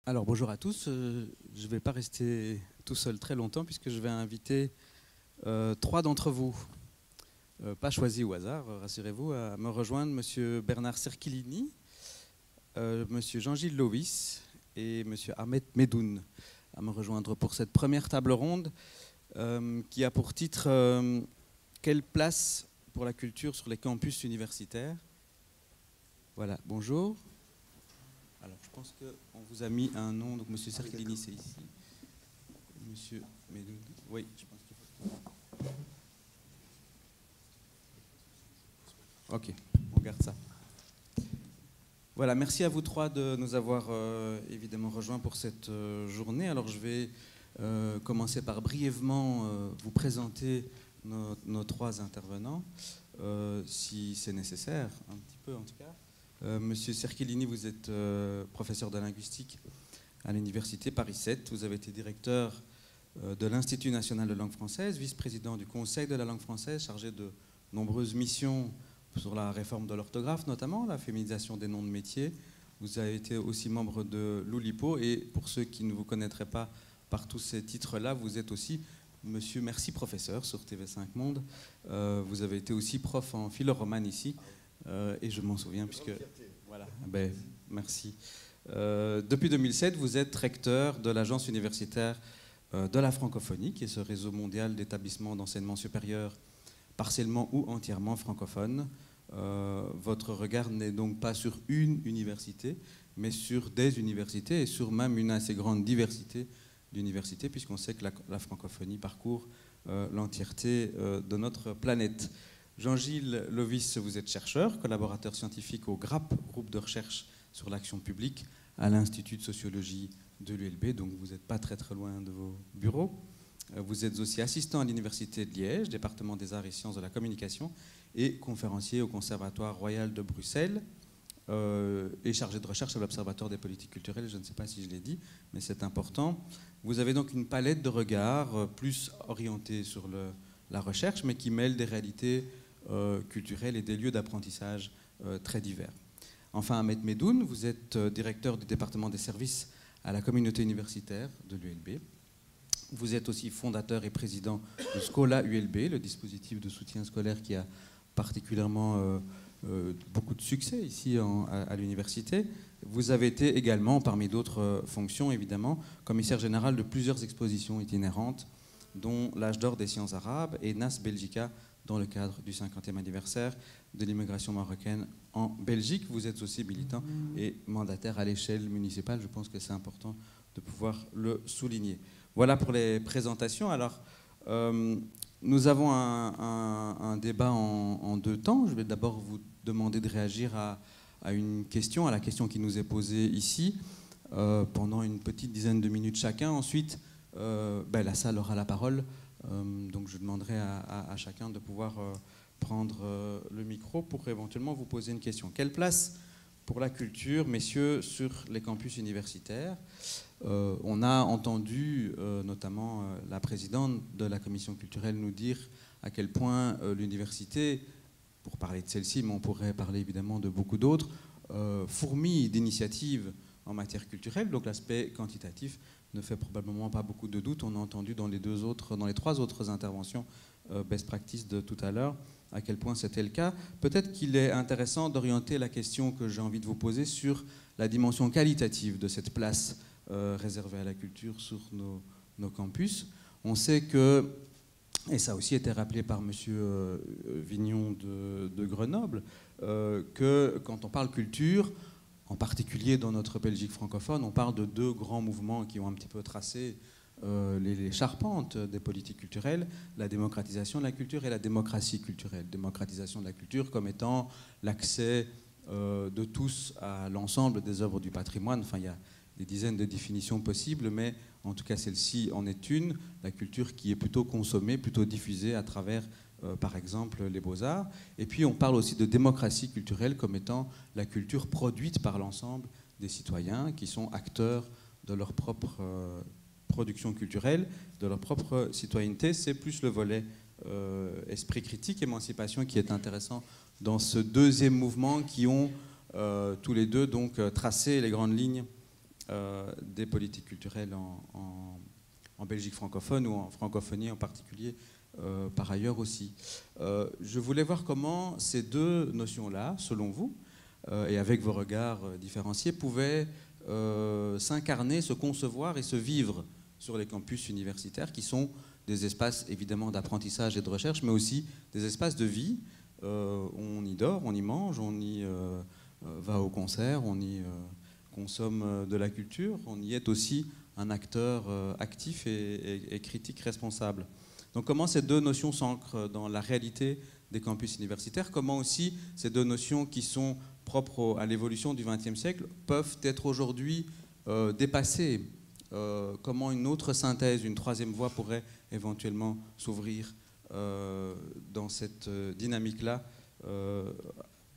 Alors bonjour à tous, je ne vais pas rester tout seul très longtemps puisque je vais inviter trois d'entre vous, pas choisis au hasard, rassurez-vous, à me rejoindre, Monsieur Bernard Serkilini, Monsieur Jean-Gilles Lovis et Monsieur Ahmed Medoun, à me rejoindre pour cette première table ronde qui a pour titre Quelle place pour la culture sur les campus universitaires? Voilà, bonjour. Alors, je pense qu'on vous a mis un nom, donc Monsieur Serkilini, c'est ici. Monsieur Medoun, oui, je pense qu'il faut. Ok, on garde ça. Voilà, merci à vous trois de nous avoir évidemment rejoints pour cette journée. Alors, je vais commencer par brièvement vous présenter nos trois intervenants, si c'est nécessaire, un petit peu en tout cas. Monsieur Serkilini, vous êtes professeur de linguistique à l'université Paris 7. Vous avez été directeur de l'Institut national de langue française, vice-président du Conseil de la langue française, chargé de nombreuses missions sur la réforme de l'orthographe, notamment la féminisation des noms de métiers. Vous avez été aussi membre de l'Oulipo. Et pour ceux qui ne vous connaîtraient pas par tous ces titres-là, vous êtes aussi Monsieur Merci Professeur sur TV5 Monde. Vous avez été aussi prof en philo romane ici. Et je m'en souviens puisque... Voilà, ben, merci. Depuis 2007, vous êtes recteur de l'Agence universitaire de la francophonie, qui est ce réseau mondial d'établissements d'enseignement supérieur partiellement ou entièrement francophones. Votre regard n'est donc pas sur une université, mais sur des universités et sur même une assez grande diversité d'universités, puisqu'on sait que la francophonie parcourt l'entièreté de notre planète. Jean-Gilles Lovis, vous êtes chercheur, collaborateur scientifique au GRAP, groupe de recherche sur l'action publique, à l'Institut de sociologie de l'ULB, donc vous n'êtes pas très très loin de vos bureaux. Vous êtes aussi assistant à l'Université de Liège, département des arts et sciences de la communication, et conférencier au Conservatoire royal de Bruxelles, et chargé de recherche à l'Observatoire des politiques culturelles, je ne sais pas si je l'ai dit, mais c'est important. Vous avez donc une palette de regards plus orientée sur la recherche, mais qui mêle des réalités culturelles et des lieux d'apprentissage très divers. Enfin, Ahmed Medoun, vous êtes directeur du département des services à la communauté universitaire de l'ULB. Vous êtes aussi fondateur et président de Scola ULB, le dispositif de soutien scolaire qui a particulièrement beaucoup de succès ici à l'université. Vous avez été également, parmi d'autres fonctions évidemment, commissaire général de plusieurs expositions itinérantes, dont l'âge d'or des sciences arabes et Nas Belgica, dans le cadre du 50e anniversaire de l'immigration marocaine en Belgique. Vous êtes aussi militant et mandataire à l'échelle municipale. Je pense que c'est important de pouvoir le souligner. Voilà pour les présentations. Alors, nous avons un débat en deux temps. Je vais d'abord vous demander de réagir à une question, à la question qui nous est posée ici, pendant une petite dizaine de minutes chacun. Ensuite, la salle aura la parole, donc je demanderai à chacun de pouvoir prendre le micro pour éventuellement vous poser une question. Quelle place pour la culture, messieurs, sur les campus universitaires? On a entendu notamment la présidente de la commission culturelle nous dire à quel point l'université, pour parler de celle-ci, mais on pourrait parler évidemment de beaucoup d'autres, fourmille d'initiatives en matière culturelle, donc l'aspect quantitatif ne fait probablement pas beaucoup de doute. On a entendu dans les trois autres interventions best practice de tout à l'heure à quel point c'était le cas. Peut-être qu'il est intéressant d'orienter la question que j'ai envie de vous poser sur la dimension qualitative de cette place réservée à la culture sur nos campus. On sait que, et ça a aussi été rappelé par monsieur Vignon de Grenoble, que quand on parle culture, en particulier dans notre Belgique francophone, on parle de deux grands mouvements qui ont un petit peu tracé les charpentes des politiques culturelles, la démocratisation de la culture et la démocratie culturelle. Démocratisation de la culture comme étant l'accès de tous à l'ensemble des œuvres du patrimoine. Enfin, il y a des dizaines de définitions possibles, mais en tout cas celle-ci en est une. La culture qui est plutôt consommée, plutôt diffusée à travers par exemple les beaux-arts. Et puis on parle aussi de démocratie culturelle comme étant la culture produite par l'ensemble des citoyens qui sont acteurs de leur propre production culturelle, de leur propre citoyenneté. C'est plus le volet esprit critique, émancipation qui est intéressant dans ce deuxième mouvement qui ont tous les deux donc tracé les grandes lignes des politiques culturelles en Belgique francophone ou en francophonie en particulier, par ailleurs aussi. Je voulais voir comment ces deux notions-là, selon vous, et avec vos regards différenciés, pouvaient s'incarner, se concevoir et se vivre sur les campus universitaires, qui sont des espaces évidemment d'apprentissage et de recherche, mais aussi des espaces de vie. On y dort, on y mange, on y va au concert, on y consomme de la culture, on y est aussi un acteur actif et critique responsable. Donc comment ces deux notions s'ancrent dans la réalité des campus universitaires, comment aussi ces deux notions qui sont propres à l'évolution du XXe siècle peuvent être aujourd'hui dépassées, comment une autre synthèse, une troisième voie pourrait éventuellement s'ouvrir dans cette dynamique-là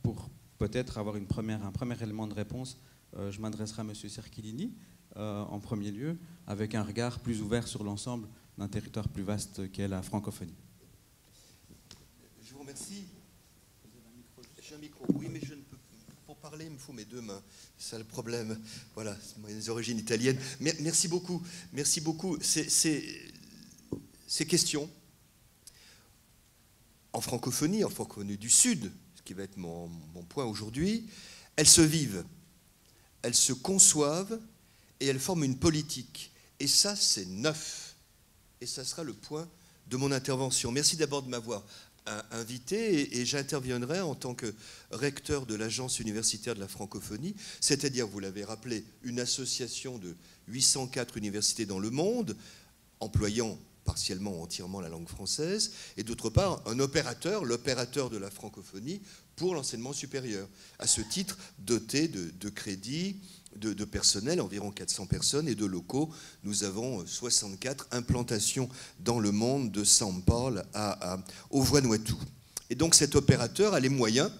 pour peut-être avoir un premier élément de réponse. Je m'adresserai à M. Cerchilini en premier lieu, avec un regard plus ouvert sur l'ensemble d'un territoire plus vaste qu'est la francophonie. Je vous remercie. J'ai un micro. Oui, mais je ne peux. Pour parler, il me faut mes deux mains. C'est ça le problème. Voilà, c'est mes origines italiennes. Merci beaucoup. Merci beaucoup. Ces questions, en francophonie du Sud, ce qui va être mon point aujourd'hui, elles se vivent, elles se conçoivent et elles forment une politique. Et ça, c'est neuf. Et ça sera le point de mon intervention. Merci d'abord de m'avoir invité et j'interviendrai en tant que recteur de l'Agence universitaire de la francophonie, c'est-à-dire, vous l'avez rappelé, une association de 804 universités dans le monde, employant partiellement ou entièrement la langue française, et d'autre part, un opérateur, l'opérateur de la francophonie pour l'enseignement supérieur. À ce titre, doté de crédits, de personnel, environ 400 personnes, et de locaux. Nous avons 64 implantations dans le monde, de São Paulo au Vanuatu. Et donc cet opérateur a les moyens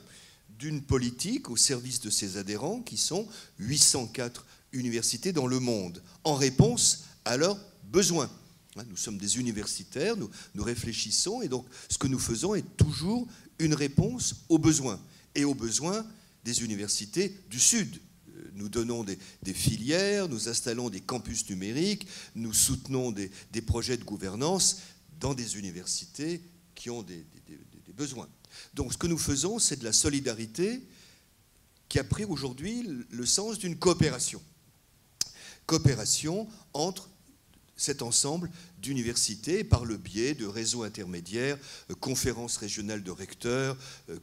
d'une politique au service de ses adhérents, qui sont 804 universités dans le monde, en réponse à leurs besoins. Nous sommes des universitaires, nous réfléchissons, et donc ce que nous faisons est toujours une réponse aux besoins, et aux besoins des universités du Sud. Nous donnons des filières, nous installons des campus numériques, nous soutenons des projets de gouvernance dans des universités qui ont des besoins. Donc ce que nous faisons, c'est de la solidarité qui a pris aujourd'hui le sens d'une coopération. Coopération entre cet ensemble d'universités par le biais de réseaux intermédiaires, conférences régionales de recteurs,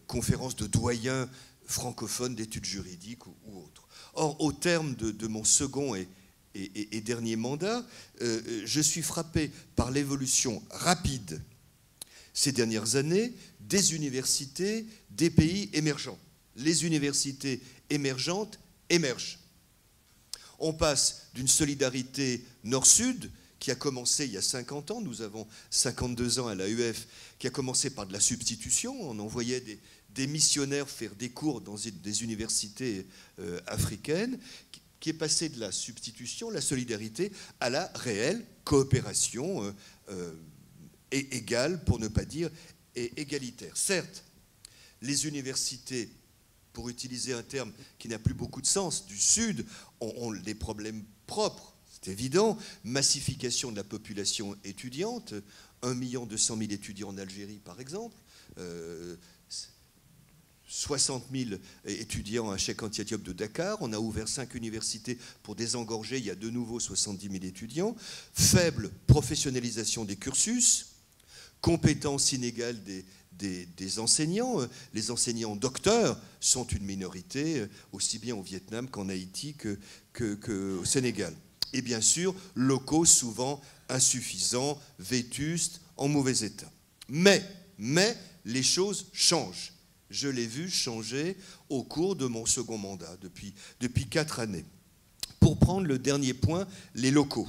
conférences de doyens francophones d'études juridiques ou autres. Or, au terme de mon second et dernier mandat, je suis frappé par l'évolution rapide ces dernières années des universités des pays émergents. Les universités émergentes émergent. On passe d'une solidarité nord-sud qui a commencé il y a 50 ans, nous avons 52 ans à l'AEF, qui a commencé par de la substitution, on envoyait des missionnaires faire des cours dans des universités africaines, qui est passé de la substitution, la solidarité, à la réelle coopération égale, pour ne pas dire égalitaire. Certes, les universités, pour utiliser un terme qui n'a plus beaucoup de sens, du Sud, ont des problèmes propres. C'est évident, massification de la population étudiante, 1 200 000 étudiants en Algérie par exemple, 60 000 étudiants à Cheikh Anta Diop de Dakar, on a ouvert 5 universités pour désengorger, il y a de nouveau 70 000 étudiants, faible professionnalisation des cursus, compétence inégale des enseignants. Les enseignants docteurs sont une minorité, aussi bien au Vietnam qu'en Haïti qu'au Sénégal. Et bien sûr, locaux souvent insuffisants, vétustes, en mauvais état. Mais les choses changent. Je l'ai vu changer au cours de mon second mandat, depuis 4 années. Pour prendre le dernier point, les locaux.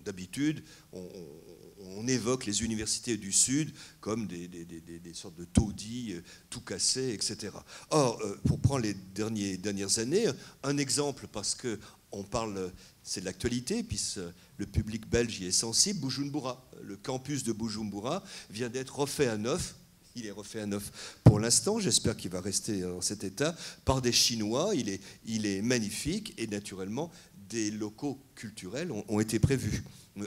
D'habitude, on évoque les universités du Sud comme des sortes de taudis tout cassés, etc. Or, pour prendre les dernières années, un exemple, parce qu'on parle, c'est de l'actualité, puisque le public belge y est sensible, Bujumbura. Le campus de Bujumbura vient d'être refait à neuf. Il est refait à neuf pour l'instant, j'espère qu'il va rester dans cet état, par des Chinois. Il est magnifique et naturellement des locaux culturels ont été prévus.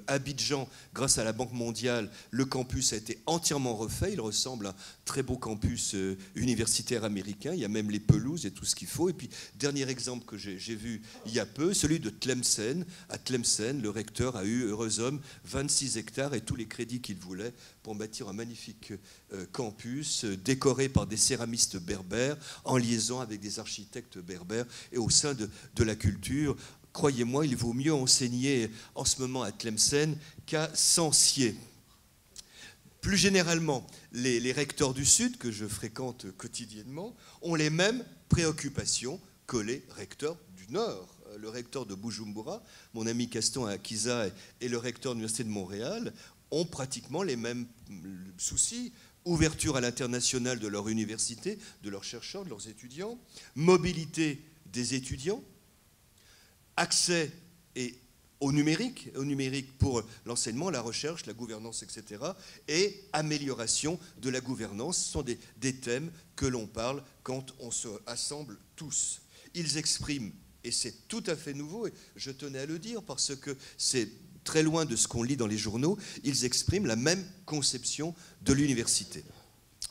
Abidjan, grâce à la Banque mondiale, le campus a été entièrement refait. Il ressemble à un très beau campus universitaire américain. Il y a même les pelouses et tout ce qu'il faut. Et puis, dernier exemple que j'ai vu il y a peu, celui de Tlemcen. À Tlemcen, le recteur a eu, heureux homme, 26 hectares et tous les crédits qu'il voulait pour bâtir un magnifique campus décoré par des céramistes berbères, en liaison avec des architectes berbères et au sein de la culture. Croyez-moi, il vaut mieux enseigner en ce moment à Tlemcen qu'à Sancier. Plus généralement, les recteurs du Sud, que je fréquente quotidiennement, ont les mêmes préoccupations que les recteurs du Nord. Le recteur de Bujumbura, mon ami Gaston Akiza et le recteur de l'Université de Montréal ont pratiquement les mêmes soucis. Ouverture à l'international de leur université, de leurs chercheurs, de leurs étudiants, mobilité des étudiants, accès au numérique pour l'enseignement, la recherche, la gouvernance, etc. et amélioration de la gouvernance. Ce sont des thèmes que l'on parle quand on se rassemble tous. Ils expriment, et c'est tout à fait nouveau, et je tenais à le dire parce que c'est très loin de ce qu'on lit dans les journaux, ils expriment la même conception de l'université.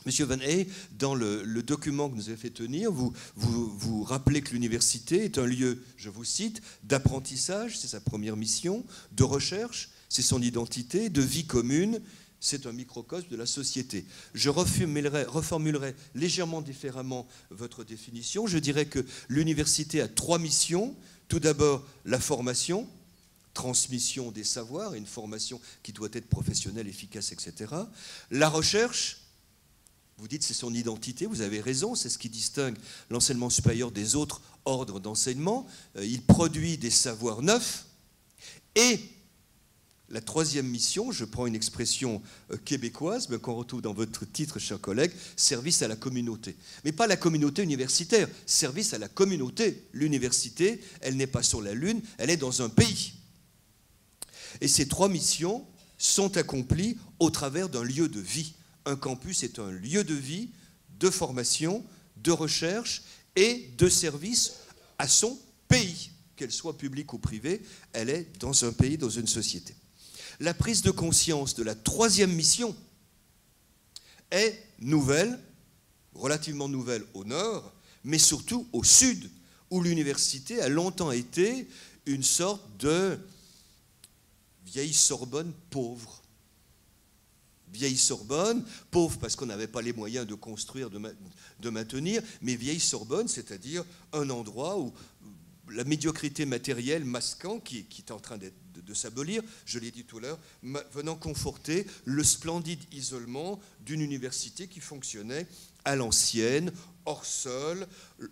Monsieur Van Hey, dans le document que nous avez fait tenir, vous rappelez que l'université est un lieu, je vous cite, d'apprentissage, c'est sa première mission, de recherche, c'est son identité, de vie commune, c'est un microcosme de la société. Je reformulerai légèrement différemment votre définition. Je dirais que l'université a 3 missions. Tout d'abord, la formation, transmission des savoirs, une formation qui doit être professionnelle, efficace, etc. La recherche, vous dites c'est son identité, vous avez raison, c'est ce qui distingue l'enseignement supérieur des autres ordres d'enseignement. Il produit des savoirs neufs. Et la 3e mission, je prends une expression québécoise, mais qu'on retrouve dans votre titre, chers collègues, service à la communauté. Mais pas la communauté universitaire, service à la communauté. L'université, elle n'est pas sur la Lune, elle est dans un pays. Et ces 3 missions sont accomplies au travers d'un lieu de vie. Un campus est un lieu de vie, de formation, de recherche et de service à son pays. Qu'elle soit publique ou privée, elle est dans un pays, dans une société. La prise de conscience de la 3e mission est nouvelle, relativement nouvelle au nord, mais surtout au sud, où l'université a longtemps été une sorte de vieille Sorbonne pauvre. Vieille Sorbonne, pauvre parce qu'on n'avait pas les moyens de construire, de maintenir, mais vieille Sorbonne, c'est-à-dire un endroit où la médiocrité matérielle masquant, qui est en train de s'abolir, je l'ai dit tout à l'heure, venant conforter le splendide isolement d'une université qui fonctionnait à l'ancienne, hors sol,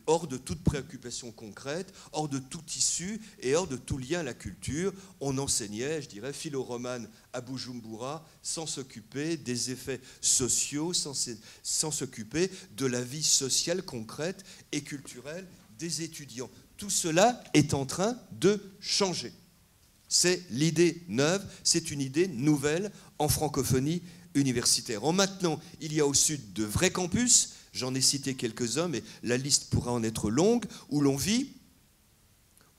hors de toute préoccupation concrète, hors de tout tissu et hors de tout lien à la culture. On enseignait, je dirais, philo-romane à Bujumbura sans s'occuper des effets sociaux, sans s'occuper de la vie sociale concrète et culturelle des étudiants. Tout cela est en train de changer. C'est l'idée neuve, c'est une idée nouvelle en francophonie universitaire. Maintenant, il y a au sud de vrais campus, j'en ai cité quelques-uns, mais la liste pourra en être longue, où l'on vit,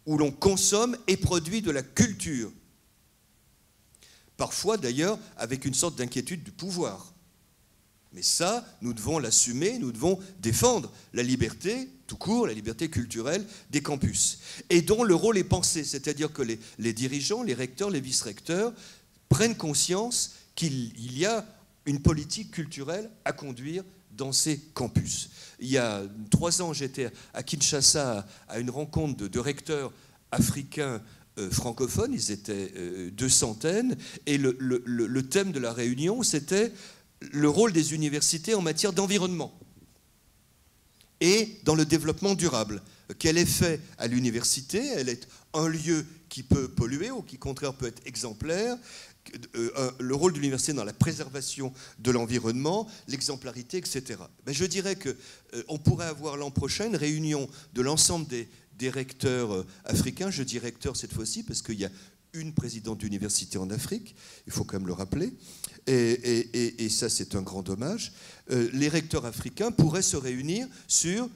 où l'on consomme et produit de la culture. Parfois, d'ailleurs, avec une sorte d'inquiétude du pouvoir. Mais ça, nous devons l'assumer, nous devons défendre la liberté, tout court, la liberté culturelle des campus, et dont le rôle est pensé, c'est-à-dire que les dirigeants, les recteurs, les vice-recteurs prennent conscience qu'il y a une politique culturelle à conduire dans ces campus. Il y a 3 ans, j'étais à Kinshasa à une rencontre de recteurs africains francophones, ils étaient 200, et le thème de la réunion, c'était le rôle des universités en matière d'environnement et dans le développement durable. Quel effet à l'université? Elle est un lieu qui peut polluer ou qui, au contraire, peut être exemplaire. Le rôle de l'université dans la préservation de l'environnement, l'exemplarité, etc. Je dirais qu'on pourrait avoir l'an prochain une réunion de l'ensemble des recteurs africains. Je dis recteurs cette fois-ci parce qu'il y a une présidente d'université en Afrique, il faut quand même le rappeler, et ça c'est un grand dommage. Les recteurs africains pourraient se réunir sur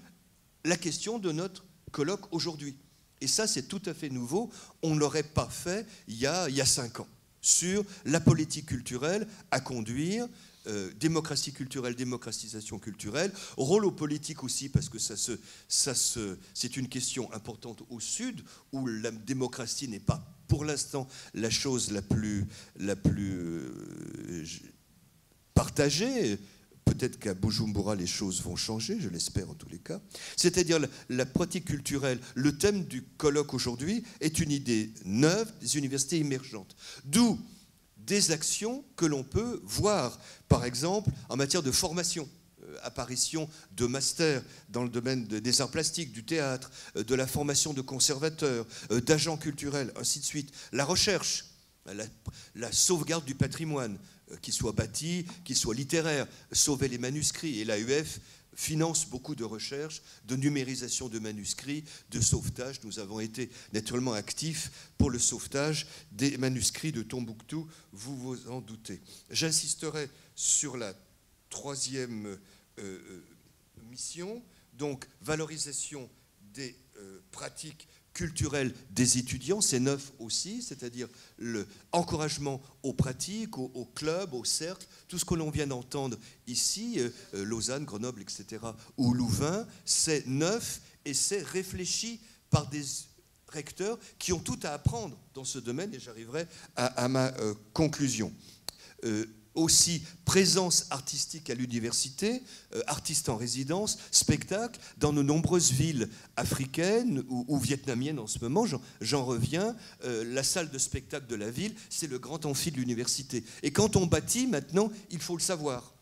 la question de notre colloque aujourd'hui. Et ça, c'est tout à fait nouveau. On ne l'aurait pas fait il y a 5 ans, sur la politique culturelle à conduire, démocratie culturelle, démocratisation culturelle, rôle aux politiques aussi, parce que c'est une question importante au Sud, où la démocratie n'est pas, pour l'instant, la chose la plus partagée. Peut-être qu'à Bujumbura, les choses vont changer, je l'espère en tous les cas. C'est-à-dire la pratique culturelle. Le thème du colloque aujourd'hui est une idée neuve des universités émergentes. D'où des actions que l'on peut voir, par exemple, en matière de formation. Apparition de masters dans le domaine des arts plastiques, du théâtre, de la formation de conservateurs, d'agents culturels, ainsi de suite. La recherche, la sauvegarde du patrimoine, qu'il soit bâti, qu'il soit littéraire, sauver les manuscrits. Et l'AUF finance beaucoup de recherches, de numérisation de manuscrits, de sauvetage. Nous avons été naturellement actifs pour le sauvetage des manuscrits de Tombouctou, vous vous en doutez. J'insisterai sur la troisième mission, donc valorisation des pratiques culturelles des étudiants, c'est neuf aussi, c'est-à-dire l'encouragement aux pratiques, aux clubs, aux cercles, tout ce que l'on vient d'entendre ici, Lausanne, Grenoble, etc., ou Louvain, c'est neuf et c'est réfléchi par des recteurs qui ont tout à apprendre dans ce domaine, et j'arriverai à ma conclusion. Aussi présence artistique à l'université, artistes en résidence, spectacles dans de nombreuses villes africaines ou vietnamiennes en ce moment. J'en reviens, la salle de spectacle de la ville, c'est le grand amphi de l'université. Et quand on bâtit maintenant, il faut le savoir.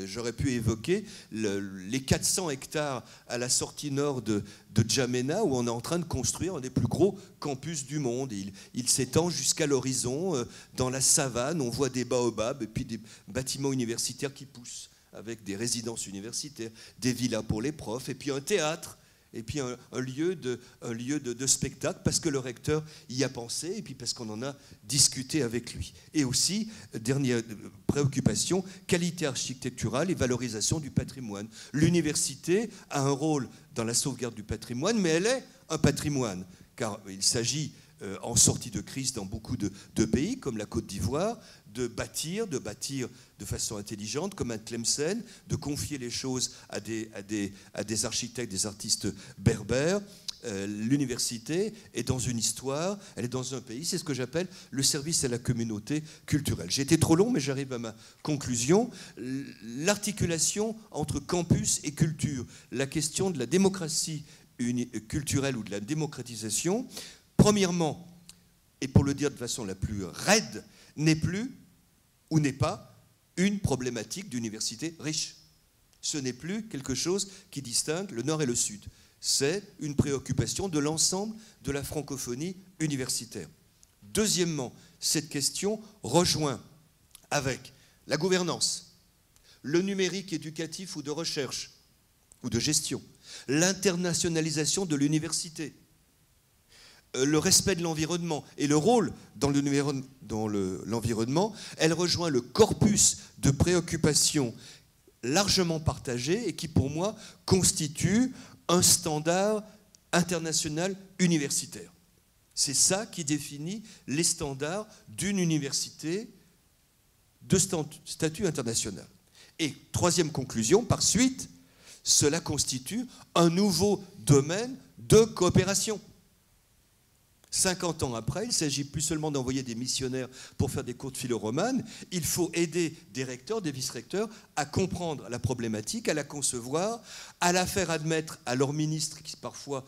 J'aurais pu évoquer les 400 hectares à la sortie nord de N'Djamena, où on est en train de construire un des plus gros campus du monde. Il s'étend jusqu'à l'horizon. Dans la savane, on voit des baobabs et puis des bâtiments universitaires qui poussent, avec des résidences universitaires, des villas pour les profs, et puis un théâtre, et puis un lieu de spectacle, parce que le recteur y a pensé, et puis parce qu'on en a discuté avec lui. Et aussi, dernière préoccupation, qualité architecturale et valorisation du patrimoine. L'université a un rôle dans la sauvegarde du patrimoine, mais elle est un patrimoine, car il s'agit, en sortie de crise dans beaucoup de pays, comme la Côte d'Ivoire, de bâtir de façon intelligente, comme à Tlemcen, de confier les choses à des architectes, des artistes berbères. L'université est dans une histoire, elle est dans un pays, c'est ce que j'appelle le service à la communauté culturelle. J'ai été trop long, mais j'arrive à ma conclusion. L'articulation entre campus et culture, la question de la démocratie culturelle ou de la démocratisation, premièrement, et pour le dire de façon la plus raide, n'est plus ou n'est pas une problématique d'université riche. Ce n'est plus quelque chose qui distingue le Nord et le Sud. C'est une préoccupation de l'ensemble de la francophonie universitaire. Deuxièmement, cette question rejoint avec la gouvernance, le numérique éducatif ou de recherche ou de gestion, l'internationalisation de l'université, le respect de l'environnement et le rôle dans l'environnement, elle rejoint le corpus de préoccupations largement partagées et qui, pour moi, constitue un standard international universitaire. C'est ça qui définit les standards d'une université de statut international. Et troisième conclusion, par suite, cela constitue un nouveau domaine de coopération. 50 ans après, il ne s'agit plus seulement d'envoyer des missionnaires pour faire des cours de philo romane, il faut aider des recteurs, des vice-recteurs à comprendre la problématique, à la concevoir, à la faire admettre à leurs ministres qui parfois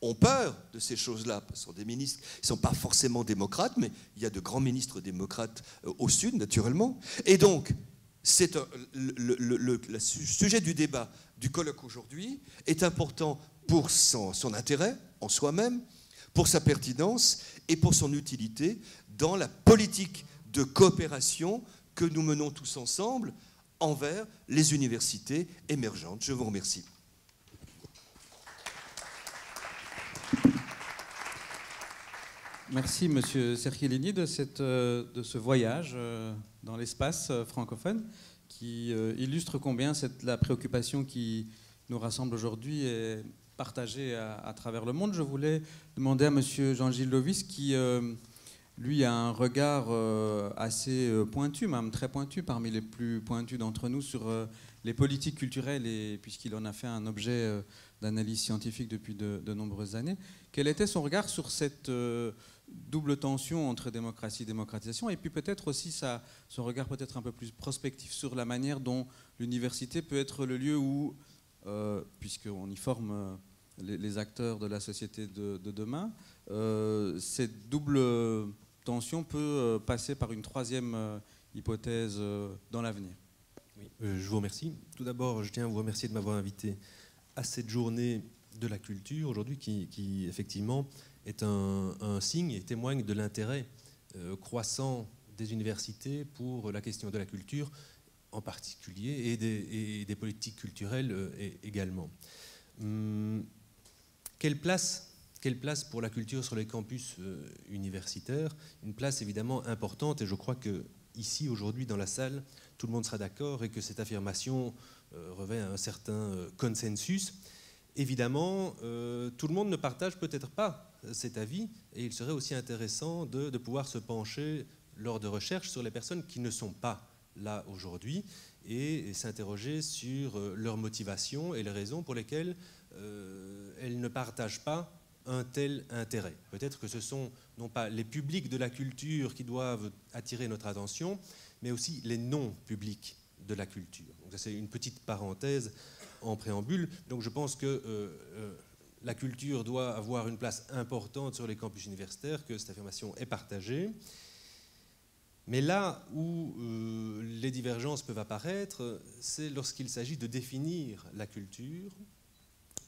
ont peur de ces choses-là. Ce sont des ministres qui ne sont pas forcément démocrates, mais il y a de grands ministres démocrates au Sud, naturellement. Et donc, le sujet du débat du colloque aujourd'hui est important pour son intérêt en soi-même, pour sa pertinence et pour son utilité dans la politique de coopération que nous menons tous ensemble envers les universités émergentes. Je vous remercie. Merci, Monsieur Serchellini, de ce voyage dans l'espace francophone qui illustre combien la préoccupation qui nous rassemble aujourd'hui est partagées à travers le monde. Je voulais demander à monsieur Jean-Gilles Lovis qui, lui, a un regard assez pointu, même très pointu, parmi les plus pointus d'entre nous, sur les politiques culturelles, et puisqu'il en a fait un objet d'analyse scientifique depuis de nombreuses années. Quel était son regard sur cette double tension entre démocratie et démocratisation, et puis peut-être aussi son regard peut-être un peu plus prospectif sur la manière dont l'université peut être le lieu où, puisqu'on y forme les acteurs de la société de demain, cette double tension peut passer par une troisième hypothèse dans l'avenir. Oui, je vous remercie. Tout d'abord, je tiens à vous remercier de m'avoir invité à cette journée de la culture aujourd'hui qui effectivement est un signe et témoigne de l'intérêt croissant des universités pour la question de la culture en particulier et des politiques culturelles également. Quelle place pour la culture sur les campus universitaires? Une place évidemment importante, et je crois que ici aujourd'hui dans la salle tout le monde sera d'accord et que cette affirmation revêt un certain consensus. Évidemment, tout le monde ne partage peut-être pas cet avis, et il serait aussi intéressant de pouvoir se pencher lors de recherches sur les personnes qui ne sont pas là aujourd'hui et s'interroger sur leurs motivations et les raisons pour lesquelles elles ne partagent pas un tel intérêt. Peut-être que ce sont non pas les publics de la culture qui doivent attirer notre attention, mais aussi les non-publics de la culture. Donc ça, c'est une petite parenthèse en préambule. Donc je pense que la culture doit avoir une place importante sur les campus universitaires, que cette affirmation est partagée. Mais là où les divergences peuvent apparaître, c'est lorsqu'il s'agit de définir la culture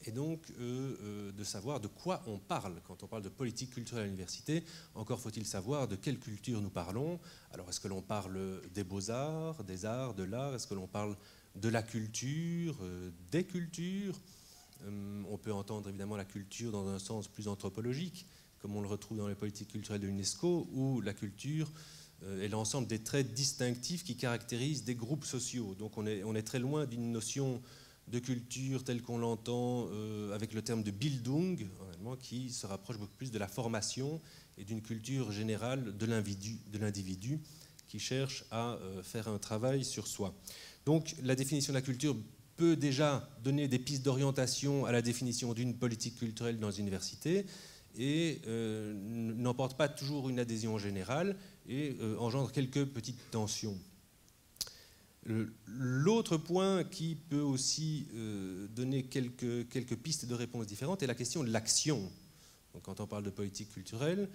et donc de savoir de quoi on parle quand on parle de politique culturelle à l'université. Encore faut-il savoir de quelle culture nous parlons. Alors est-ce que l'on parle des beaux-arts, des arts, de l'art? Est-ce que l'on parle de la culture, des cultures? On peut entendre évidemment la culture dans un sens plus anthropologique, comme on le retrouve dans les politiques culturelles de l'UNESCO, où la culture est l'ensemble des traits distinctifs qui caractérisent des groupes sociaux. Donc on est très loin d'une notion de culture telle qu'on l'entend avec le terme de Bildung, qui se rapproche beaucoup plus de la formation et d'une culture générale de l'individu qui cherche à faire un travail sur soi. Donc la définition de la culture peut déjà donner des pistes d'orientation à la définition d'une politique culturelle dans les universités et n'emporte pas toujours une adhésion générale et engendre quelques petites tensions. L'autre point qui peut aussi donner quelques pistes de réponse différentes est la question de l'action. Donc, quand on parle de politique culturelle,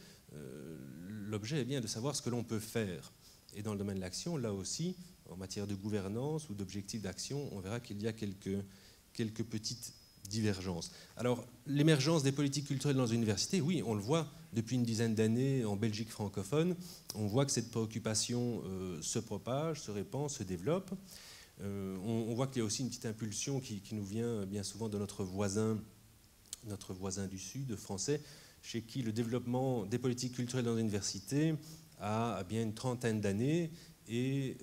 l'objet est bien de savoir ce que l'on peut faire. Et dans le domaine de l'action, là aussi, en matière de gouvernance ou d'objectifs d'action, on verra qu'il y a quelques petites divergences. Alors, l'émergence des politiques culturelles dans les universités, oui, on le voit depuis une dizaine d'années en Belgique francophone. On voit que cette préoccupation se propage, se répand, se développe. On voit qu'il y a aussi une petite impulsion qui nous vient bien souvent de notre voisin du Sud, français, chez qui le développement des politiques culturelles dans les universités a bien une trentaine d'années et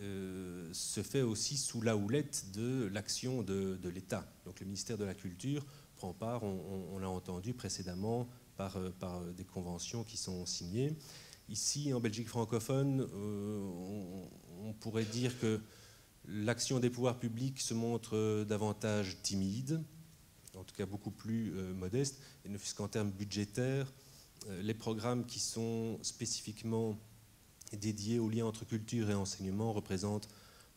se fait aussi sous la houlette de l'action de l'État. Donc le ministère de la Culture prend part, on l'a entendu précédemment, par des conventions qui sont signées. Ici, en Belgique francophone, on pourrait dire que l'action des pouvoirs publics se montre davantage timide, en tout cas beaucoup plus modeste, et ne fût-ce qu'en termes budgétaires, les programmes qui sont spécifiquement dédiés au lien entre culture et enseignement représentent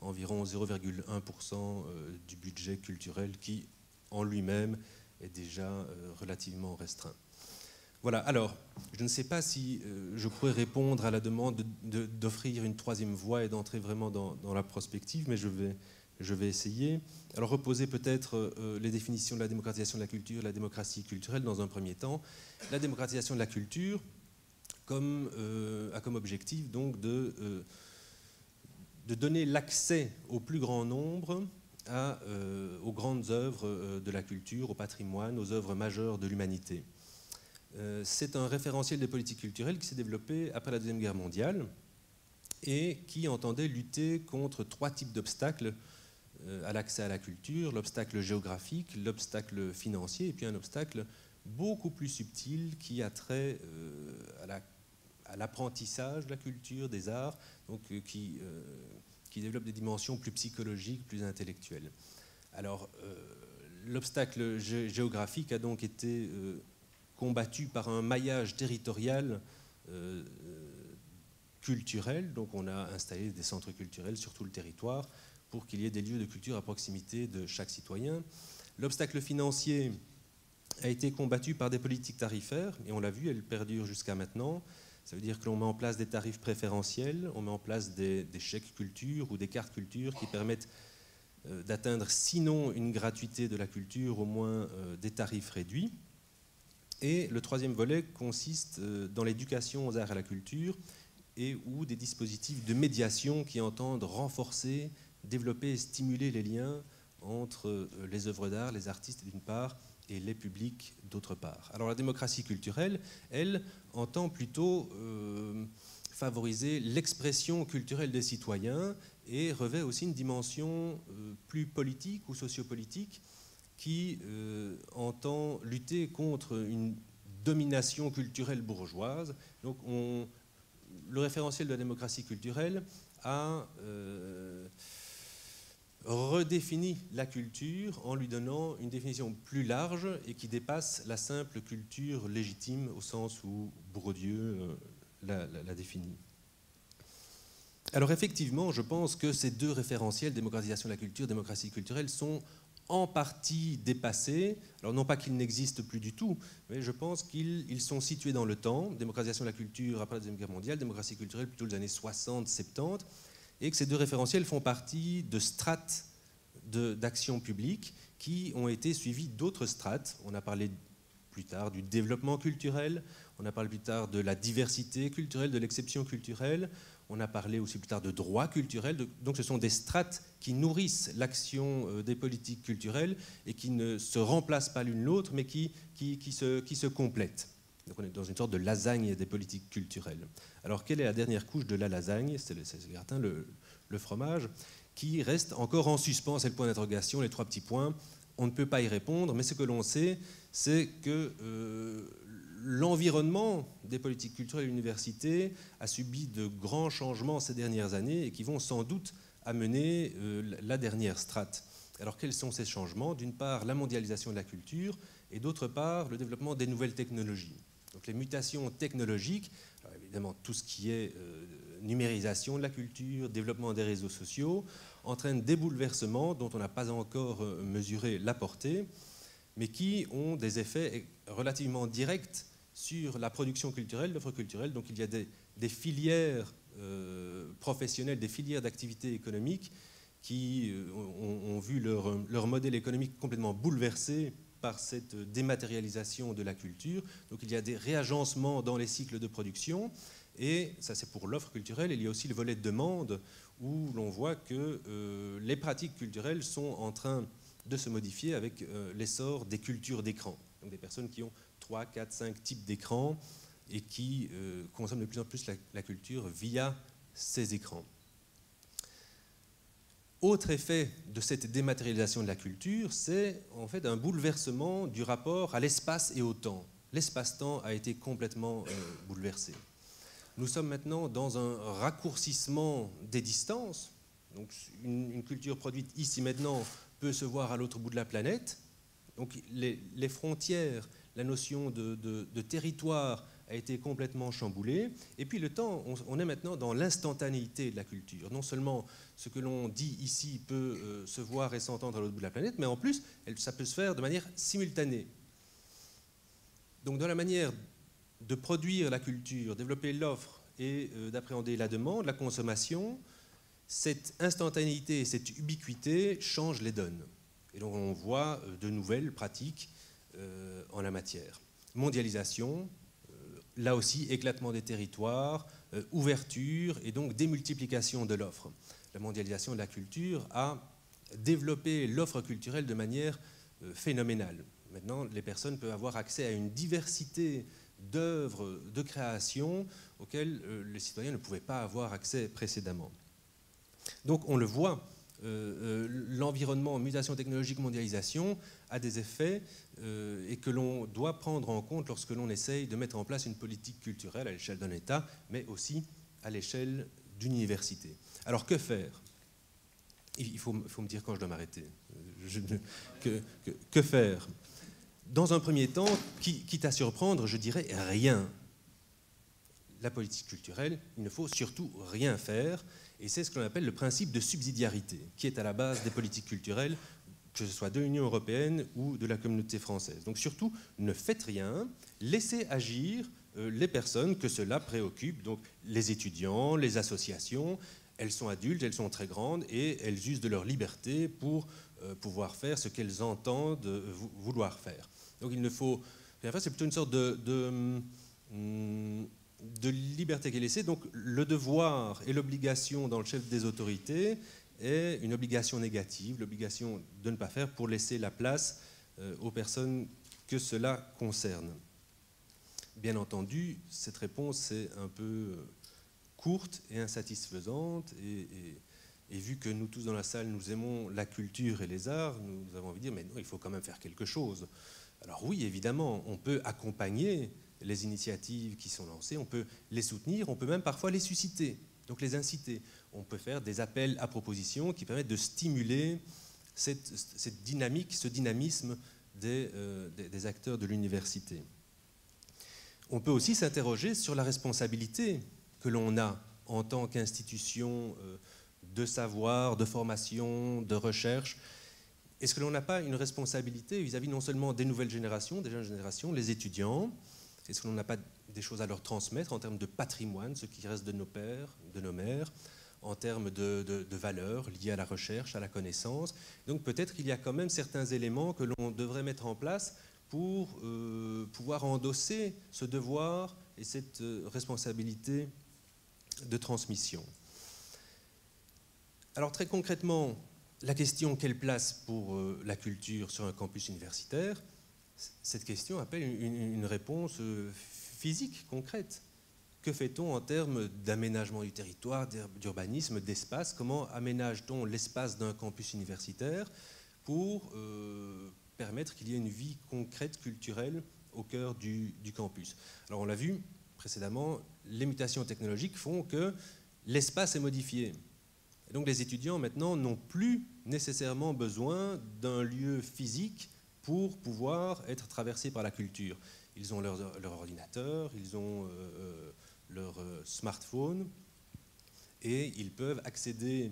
environ 0,1% du budget culturel qui, en lui-même, est déjà relativement restreint. Voilà, alors, je ne sais pas si je pourrais répondre à la demande d'offrir une troisième voie et d'entrer vraiment dans la prospective, mais je vais essayer. Alors, reposer peut-être les définitions de la démocratisation de la culture, la démocratie culturelle dans un premier temps. La démocratisation de la culture a comme objectif donc de donner l'accès au plus grand nombre aux grandes œuvres de la culture, au patrimoine, aux œuvres majeures de l'humanité. C'est un référentiel des politiques culturelles qui s'est développé après la Deuxième Guerre mondiale et qui entendait lutter contre trois types d'obstacles à l'accès à la culture, l'obstacle géographique, l'obstacle financier, et puis un obstacle beaucoup plus subtil qui a trait à l'apprentissage de la culture, des arts, donc qui développe des dimensions plus psychologiques, plus intellectuelles. Alors, l'obstacle géographique a donc été combattu par un maillage territorial culturel. Donc on a installé des centres culturels sur tout le territoire pour qu'il y ait des lieux de culture à proximité de chaque citoyen. L'obstacle financier a été combattu par des politiques tarifaires, et on l'a vu, elles perdurent jusqu'à maintenant. Ça veut dire que l'on met en place des tarifs préférentiels, on met en place des chèques culture ou des cartes culture qui permettent d'atteindre, sinon une gratuité de la culture, au moins des tarifs réduits. Et le troisième volet consiste dans l'éducation aux arts et à la culture, et ou des dispositifs de médiation qui entendent renforcer, développer et stimuler les liens entre les œuvres d'art, les artistes d'une part, et les publics d'autre part. Alors la démocratie culturelle, elle, entend plutôt favoriser l'expression culturelle des citoyens et revêt aussi une dimension plus politique ou sociopolitique qui entend lutter contre une domination culturelle bourgeoise. Donc le référentiel de la démocratie culturelle a redéfinit la culture en lui donnant une définition plus large et qui dépasse la simple culture légitime au sens où Bourdieu la définit. Alors effectivement, je pense que ces deux référentiels, démocratisation de la culture, démocratie culturelle, sont en partie dépassés. Alors non pas qu'ils n'existent plus du tout, mais je pense qu'ils sont situés dans le temps. Démocratisation de la culture après la Deuxième Guerre mondiale, démocratie culturelle plutôt les années 60-70, et que ces deux référentiels font partie de strates d'action publique qui ont été suivies d'autres strates. On a parlé plus tard du développement culturel, on a parlé plus tard de la diversité culturelle, de l'exception culturelle, on a parlé aussi plus tard de droit culturel. Donc ce sont des strates qui nourrissent l'action des politiques culturelles et qui ne se remplacent pas l'une l'autre, mais qui se complètent. Donc on est dans une sorte de lasagne des politiques culturelles. Alors quelle est la dernière couche de la lasagne? C'est le fromage, qui reste encore en suspens. C'est le point d'interrogation, les trois petits points. On ne peut pas y répondre, mais ce que l'on sait, c'est que l'environnement des politiques culturelles à l'université a subi de grands changements ces dernières années et qui vont sans doute amener la dernière strate. Alors quels sont ces changements? D'une part, la mondialisation de la culture, et d'autre part, le développement des nouvelles technologies. Donc les mutations technologiques, alors évidemment tout ce qui est numérisation de la culture, développement des réseaux sociaux, entraînent des bouleversements dont on n'a pas encore mesuré la portée, mais qui ont des effets relativement directs sur la production culturelle, l'offre culturelle. Donc il y a des filières professionnelles, des filières d'activité économique qui ont vu leur modèle économique complètement bouleversé par cette dématérialisation de la culture. Donc il y a des réagencements dans les cycles de production, et ça c'est pour l'offre culturelle. Il y a aussi le volet de demande, où l'on voit que les pratiques culturelles sont en train de se modifier avec l'essor des cultures d'écran. Donc des personnes qui ont 3, 4, 5 types d'écrans et qui consomment de plus en plus la culture via ces écrans. Autre effet de cette dématérialisation de la culture, c'est en fait un bouleversement du rapport à l'espace et au temps. L'espace-temps a été complètement bouleversé. Nous sommes maintenant dans un raccourcissement des distances. Donc une culture produite ici maintenant peut se voir à l'autre bout de la planète. Donc les frontières, la notion de territoire a été complètement chamboulée. Et puis le temps, on est maintenant dans l'instantanéité de la culture. Non seulement ce que l'on dit ici peut se voir et s'entendre à l'autre bout de la planète, mais en plus, ça peut se faire de manière simultanée. Donc dans la manière de produire la culture, développer l'offre et d'appréhender la demande, la consommation, cette instantanéité, cette ubiquité change les donnes. Et donc on voit de nouvelles pratiques en la matière. Mondialisation, là aussi éclatement des territoires, ouverture et donc démultiplication de l'offre. La mondialisation de la culture a développé l'offre culturelle de manière phénoménale. Maintenant, les personnes peuvent avoir accès à une diversité d'œuvres, de créations auxquelles les citoyens ne pouvaient pas avoir accès précédemment. Donc on le voit l'environnement, mutation technologique, mondialisation, a des effets et que l'on doit prendre en compte lorsque l'on essaye de mettre en place une politique culturelle à l'échelle d'un État, mais aussi à l'échelle d'une université. Alors que faire ? Il faut me dire quand je dois m'arrêter. Que faire ? Dans un premier temps, quitte à surprendre, je dirais rien. La politique culturelle, il ne faut surtout rien faire, et c'est ce que l'on appelle le principe de subsidiarité, qui est à la base des politiques culturelles, que ce soit de l'Union européenne ou de la communauté française. Donc surtout, ne faites rien, laissez agir les personnes que cela préoccupe, donc les étudiants, les associations. Elles sont adultes, elles sont très grandes, et elles usent de leur liberté pour pouvoir faire ce qu'elles entendent vouloir faire. Donc il ne faut rien faire, c'est plutôt une sorte de liberté qui est laissée. Donc le devoir et l'obligation dans le chef des autorités est une obligation négative, l'obligation de ne pas faire pour laisser la place aux personnes que cela concerne. Bien entendu, cette réponse est un peu courte et insatisfaisante, et vu que nous tous dans la salle, nous aimons la culture et les arts, nous avons envie de dire, mais non, il faut quand même faire quelque chose. Alors oui, évidemment, on peut accompagner les initiatives qui sont lancées, on peut les soutenir, on peut même parfois les susciter, donc les inciter. On peut faire des appels à propositions qui permettent de stimuler cette dynamique, ce dynamisme des acteurs de l'université. On peut aussi s'interroger sur la responsabilité que l'on a en tant qu'institution de savoir, de formation, de recherche. Est-ce que l'on n'a pas une responsabilité vis-à-vis non seulement des nouvelles générations, des jeunes générations, les étudiants? Est-ce que l'on n'a pas des choses à leur transmettre en termes de patrimoine, ce qui reste de nos pères, de nos mères, en termes de valeurs liées à la recherche, à la connaissance? Donc peut-être qu'il y a quand même certains éléments que l'on devrait mettre en place pour pouvoir endosser ce devoir et cette responsabilité de transmission. Alors très concrètement, la question quelle place pour la culture sur un campus universitaire, cette question appelle une réponse physique, concrète. Que fait-on en termes d'aménagement du territoire, d'urbanisme, d'espace? Comment aménage-t-on l'espace d'un campus universitaire pour permettre qu'il y ait une vie concrète, culturelle, au cœur du campus? Alors on l'a vu précédemment, les mutations technologiques font que l'espace est modifié. Et donc les étudiants maintenant n'ont plus nécessairement besoin d'un lieu physique pour pouvoir être traversés par la culture. Ils ont leur ordinateur, ils ont leur smartphone, et ils peuvent accéder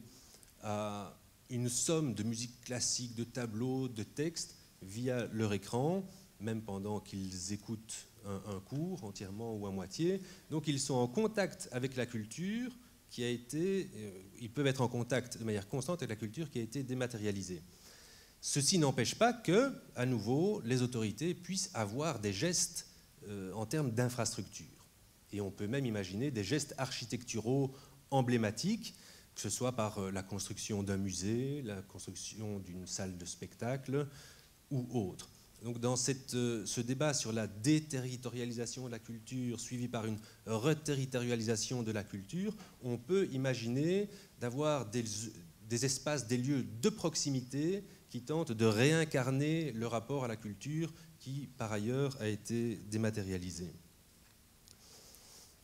à une somme de musique classique, de tableaux, de textes via leur écran, même pendant qu'ils écoutent un cours entièrement ou à moitié. Donc ils sont en contact avec la culture qui a été, ils peuvent être en contact de manière constante avec la culture qui a été dématérialisée. Ceci n'empêche pas que, à nouveau, les autorités puissent avoir des gestes en termes d'infrastructure. Et on peut même imaginer des gestes architecturaux emblématiques, que ce soit par la construction d'un musée, la construction d'une salle de spectacle ou autre. Donc dans ce débat sur la déterritorialisation de la culture, suivi par une reterritorialisation de la culture, on peut imaginer d'avoir des espaces, des lieux de proximité qui tentent de réincarner le rapport à la culture qui, par ailleurs, a été dématérialisé.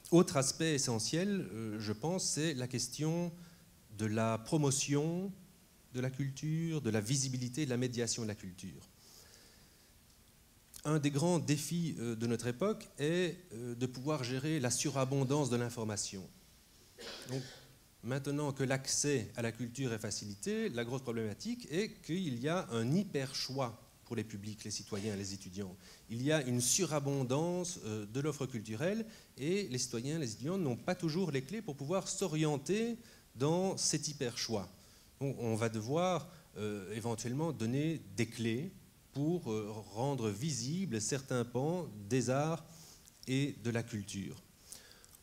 Autre aspect essentiel, je pense, c'est la question de la promotion de la culture, de la visibilité, de la médiation de la culture. Un des grands défis de notre époque est de pouvoir gérer la surabondance de l'information. Donc, maintenant que l'accès à la culture est facilité, la grosse problématique est qu'il y a un hyper-choix pour les publics, les citoyens, les étudiants. Il y a une surabondance de l'offre culturelle et les citoyens, les étudiants n'ont pas toujours les clés pour pouvoir s'orienter dans cet hyper-choix. Donc, on va devoir éventuellement donner des clés pour rendre visibles certains pans des arts et de la culture.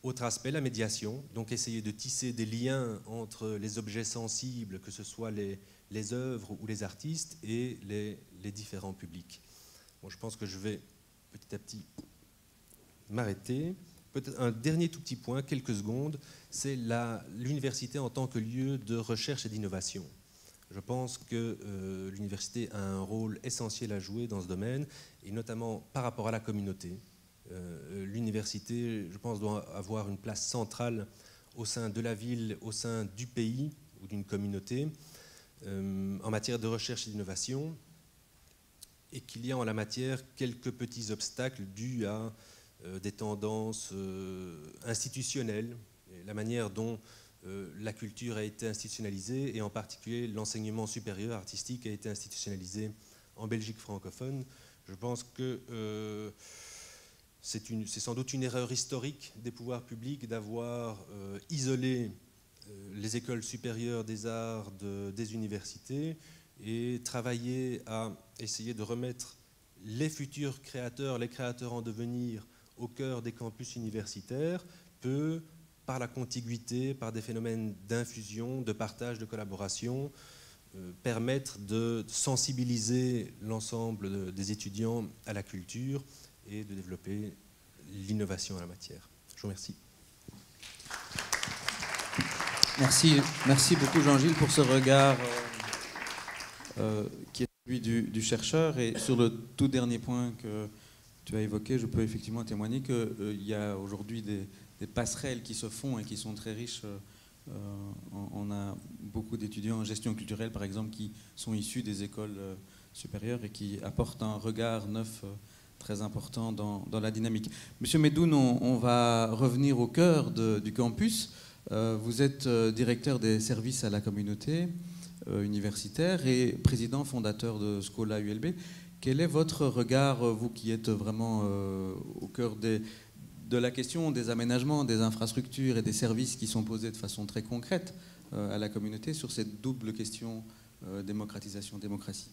Autre aspect, la médiation, donc essayer de tisser des liens entre les objets sensibles, que ce soit les œuvres ou les artistes, et les différents publics. Bon, je pense que je vais petit à petit m'arrêter. Peut-être un dernier tout petit point, quelques secondes, c'est l'université en tant que lieu de recherche et d'innovation. Je pense que l'université a un rôle essentiel à jouer dans ce domaine, et notamment par rapport à la communauté. L'université, je pense, doit avoir une place centrale au sein de la ville, au sein du pays ou d'une communauté, en matière de recherche et d'innovation, et qu'il y a en la matière quelques petits obstacles dus à des tendances institutionnelles, la manière dont la culture a été institutionnalisée, et en particulier l'enseignement supérieur artistique a été institutionnalisé en Belgique francophone. Je pense que c'est sans doute une erreur historique des pouvoirs publics d'avoir isolé les écoles supérieures des arts des universités et travailler à essayer de remettre les futurs créateurs, les créateurs en devenir au cœur des campus universitaires peut, par la contiguïté, par des phénomènes d'infusion, de partage, de collaboration, permettre de sensibiliser l'ensemble des étudiants à la culture et de développer l'innovation en la matière. Je vous remercie. Merci beaucoup Jean-Gilles pour ce regard qui est celui du chercheur. Et sur le tout dernier point que tu as évoqué, je peux effectivement témoigner qu'il y a aujourd'hui des passerelles qui se font et qui sont très riches. On a beaucoup d'étudiants en gestion culturelle, par exemple, qui sont issus des écoles supérieures et qui apportent un regard neuf très important dans la dynamique. Monsieur Medoun, on va revenir au cœur du campus. Vous êtes directeur des services à la communauté universitaire et président fondateur de Scola ULB. Quel est votre regard, vous qui êtes vraiment au cœur de la question des aménagements, des infrastructures et des services qui sont posés de façon très concrète à la communauté sur cette double question démocratisation-démocratie?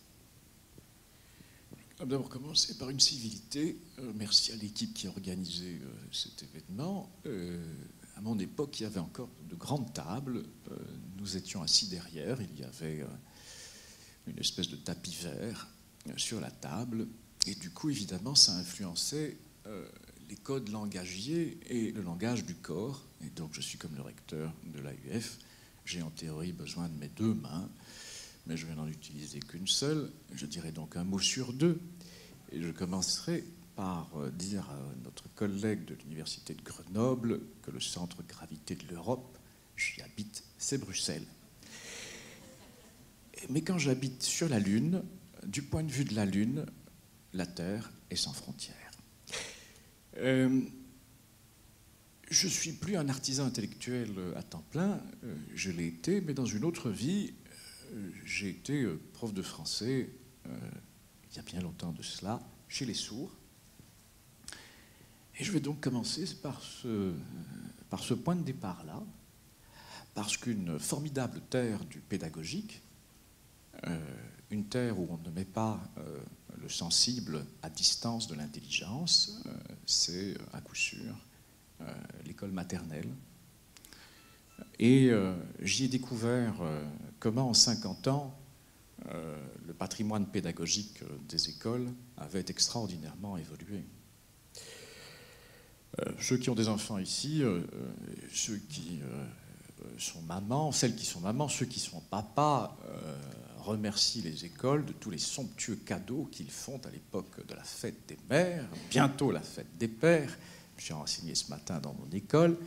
Je vais d'abord commencer par une civilité. Merci à l'équipe qui a organisé cet événement. À mon époque, il y avait encore de grandes tables. Nous étions assis derrière. Il y avait une espèce de tapis vert sur la table. Et du coup, évidemment, ça influençait les codes langagiers et le langage du corps. Et donc, je suis comme le recteur de l'AUF. J'ai en théorie besoin de mes deux mains, mais je vais n'en utiliser qu'une seule. Je dirai donc un mot sur deux. Et je commencerai par dire à notre collègue de l'Université de Grenoble que le centre de gravité de l'Europe, j'y habite, c'est Bruxelles. Mais quand j'habite sur la Lune, du point de vue de la Lune, la Terre est sans frontières. Je ne suis plus un artisan intellectuel à temps plein, je l'ai été, mais dans une autre vie, j'ai été prof de français, il y a bien longtemps de cela, chez les sourds. Et je vais donc commencer par ce point de départ-là, parce qu'une formidable terre du pédagogique, une terre où on ne met pas le sensible à distance de l'intelligence, c'est à coup sûr l'école maternelle. Et j'y ai découvert comment en 50 ans, le patrimoine pédagogique des écoles avait extraordinairement évolué. Ceux qui ont des enfants ici, ceux qui sont mamans, celles qui sont mamans, ceux qui sont papas, remercient les écoles de tous les somptueux cadeaux qu'ils font à l'époque de la fête des mères, bientôt la fête des pères. Je suis renseigné ce matin dans mon école,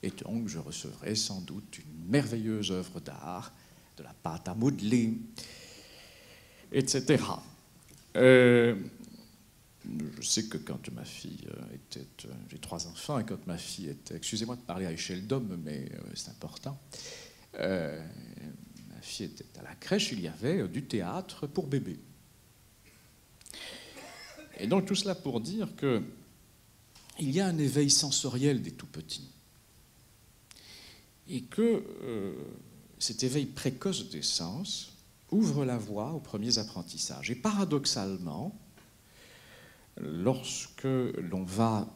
et donc je recevrai sans doute une merveilleuse œuvre d'art, de la pâte à modeler, etc. Je sais que quand ma fille était... J'ai 3 enfants, et quand ma fille était... Excusez-moi de parler à échelle d'homme, mais c'est important. Ma fille était à la crèche, il y avait du théâtre pour bébés. Et donc tout cela pour dire que il y a un éveil sensoriel des tout-petits. Et que cet éveil précoce des sens ouvre la voie aux premiers apprentissages. Et paradoxalement, lorsque l'on va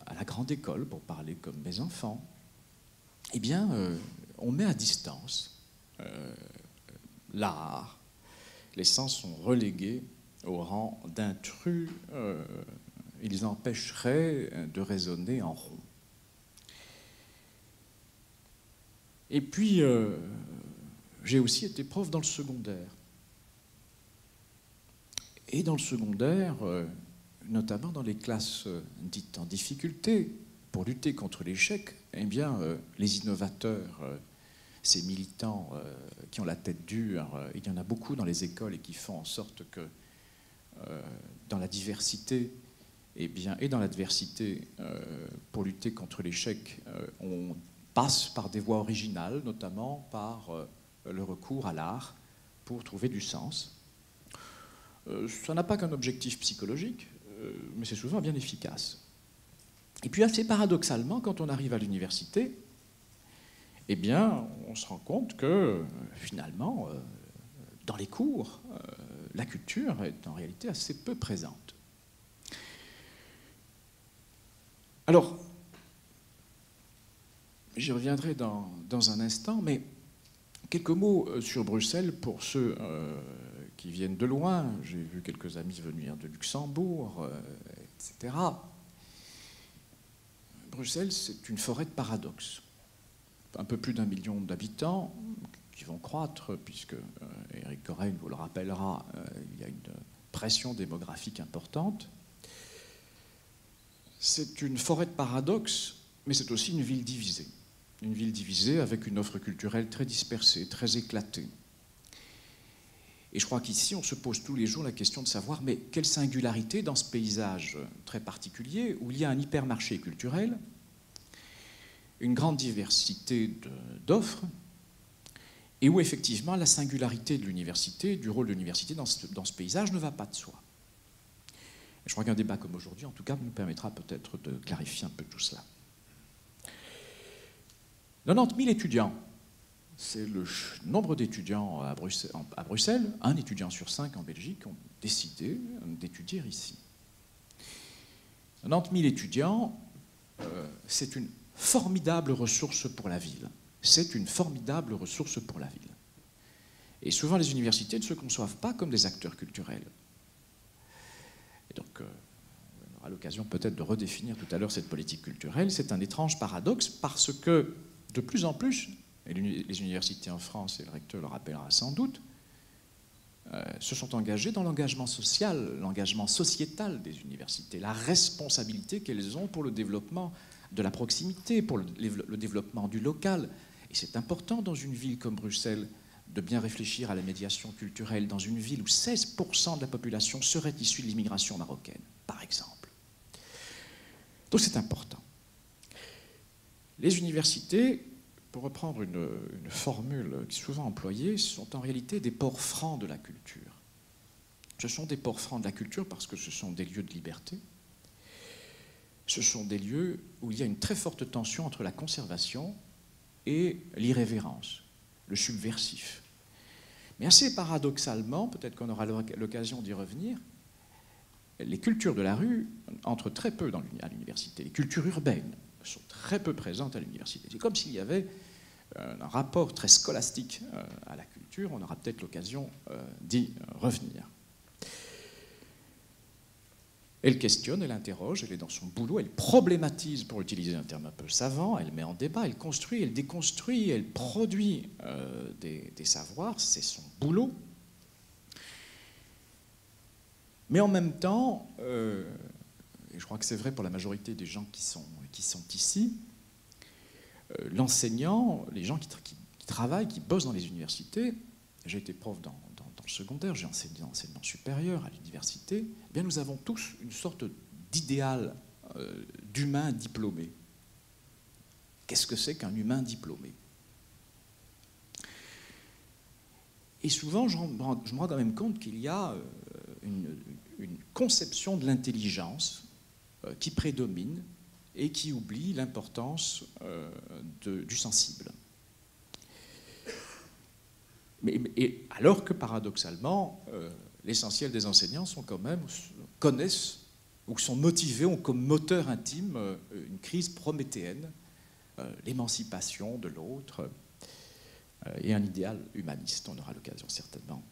à la grande école, pour parler comme mes enfants, eh bien, on met à distance l'art. Les sens sont relégués au rang d'intrus. Ils empêcheraient de raisonner en rond. Et puis, j'ai aussi été prof dans le secondaire. Et dans le secondaire, notamment dans les classes dites en difficulté, pour lutter contre l'échec, eh bien, les innovateurs, ces militants qui ont la tête dure, il y en a beaucoup dans les écoles et qui font en sorte que dans la diversité, eh bien, et dans l'adversité, pour lutter contre l'échec, on passe par des voies originales, notamment par le recours à l'art pour trouver du sens. Ça n'a pas qu'un objectif psychologique, mais c'est souvent bien efficace. Et puis assez paradoxalement, quand on arrive à l'université, eh bien, on se rend compte que finalement, dans les cours, la culture est en réalité assez peu présente. Alors, j'y reviendrai dans un instant, mais quelques mots sur Bruxelles pour ceux qui viennent de loin. J'ai vu quelques amis venir de Luxembourg, etc. Bruxelles, c'est une forêt de paradoxes. Un peu plus d'1 million d'habitants qui vont croître, puisque Éric Coraine vous le rappellera, il y a une pression démographique importante. C'est une forêt de paradoxes, mais c'est aussi une ville divisée. Une ville divisée avec une offre culturelle très dispersée, très éclatée. Et je crois qu'ici, on se pose tous les jours la question de savoir, mais quelle singularité dans ce paysage très particulier, où il y a un hypermarché culturel, une grande diversité d'offres, et où effectivement la singularité de l'université, du rôle de l'université dans ce paysage ne va pas de soi. Et je crois qu'un débat comme aujourd'hui, en tout cas, nous permettra peut-être de clarifier un peu tout cela. 90 000 étudiants, c'est le nombre d'étudiants à Bruxelles. 1 étudiant sur 5 en Belgique ont décidé d'étudier ici. 90 000 étudiants, c'est une formidable ressource pour la ville. C'est une formidable ressource pour la ville. Et souvent, les universités ne se conçoivent pas comme des acteurs culturels. Et donc, on aura l'occasion peut-être de redéfinir tout à l'heure cette politique culturelle. C'est un étrange paradoxe parce que, de plus en plus, et les universités en France, et le recteur le rappellera sans doute, se sont engagées dans l'engagement social, l'engagement sociétal des universités, la responsabilité qu'elles ont pour le développement de la proximité, pour le développement du local. Et c'est important dans une ville comme Bruxelles de bien réfléchir à la médiation culturelle dans une ville où 16% de la population serait issue de l'immigration marocaine, par exemple. Donc c'est important. Les universités, pour reprendre une formule qui est souvent employée, sont en réalité des ports francs de la culture. Ce sont des ports francs de la culture parce que ce sont des lieux de liberté. Ce sont des lieux où il y a une très forte tension entre la conservation et l'irrévérence, le subversif. Mais assez paradoxalement, peut-être qu'on aura l'occasion d'y revenir, les cultures de la rue entrent très peu à l'université. Les cultures urbaines sont très peu présentes à l'université. C'est comme s'il y avait un rapport très scolastique à la culture. On aura peut-être l'occasion d'y revenir. Elle questionne, elle interroge, elle est dans son boulot, elle problématise, pour utiliser un terme un peu savant, elle met en débat, elle construit, elle déconstruit, elle produit des savoirs, c'est son boulot. Mais en même temps, et je crois que c'est vrai pour la majorité des gens qui sont ici, l'enseignant, les gens qui travaillent, qui bossent dans les universités, j'ai été prof dans le secondaire, j'ai enseigné dans l'enseignement supérieur à l'université, eh bien nous avons tous une sorte d'idéal d'humain diplômé. Qu'est-ce que c'est qu'un humain diplômé? Et souvent, je me rends quand même compte qu'il y a une conception de l'intelligence qui prédomine et qui oublie l'importance du sensible. Et alors que, paradoxalement, l'essentiel des enseignants connaissent ou sont motivés, ont comme moteur intime une crise prométhéenne, l'émancipation de l'autre et un idéal humaniste. On aura l'occasion certainement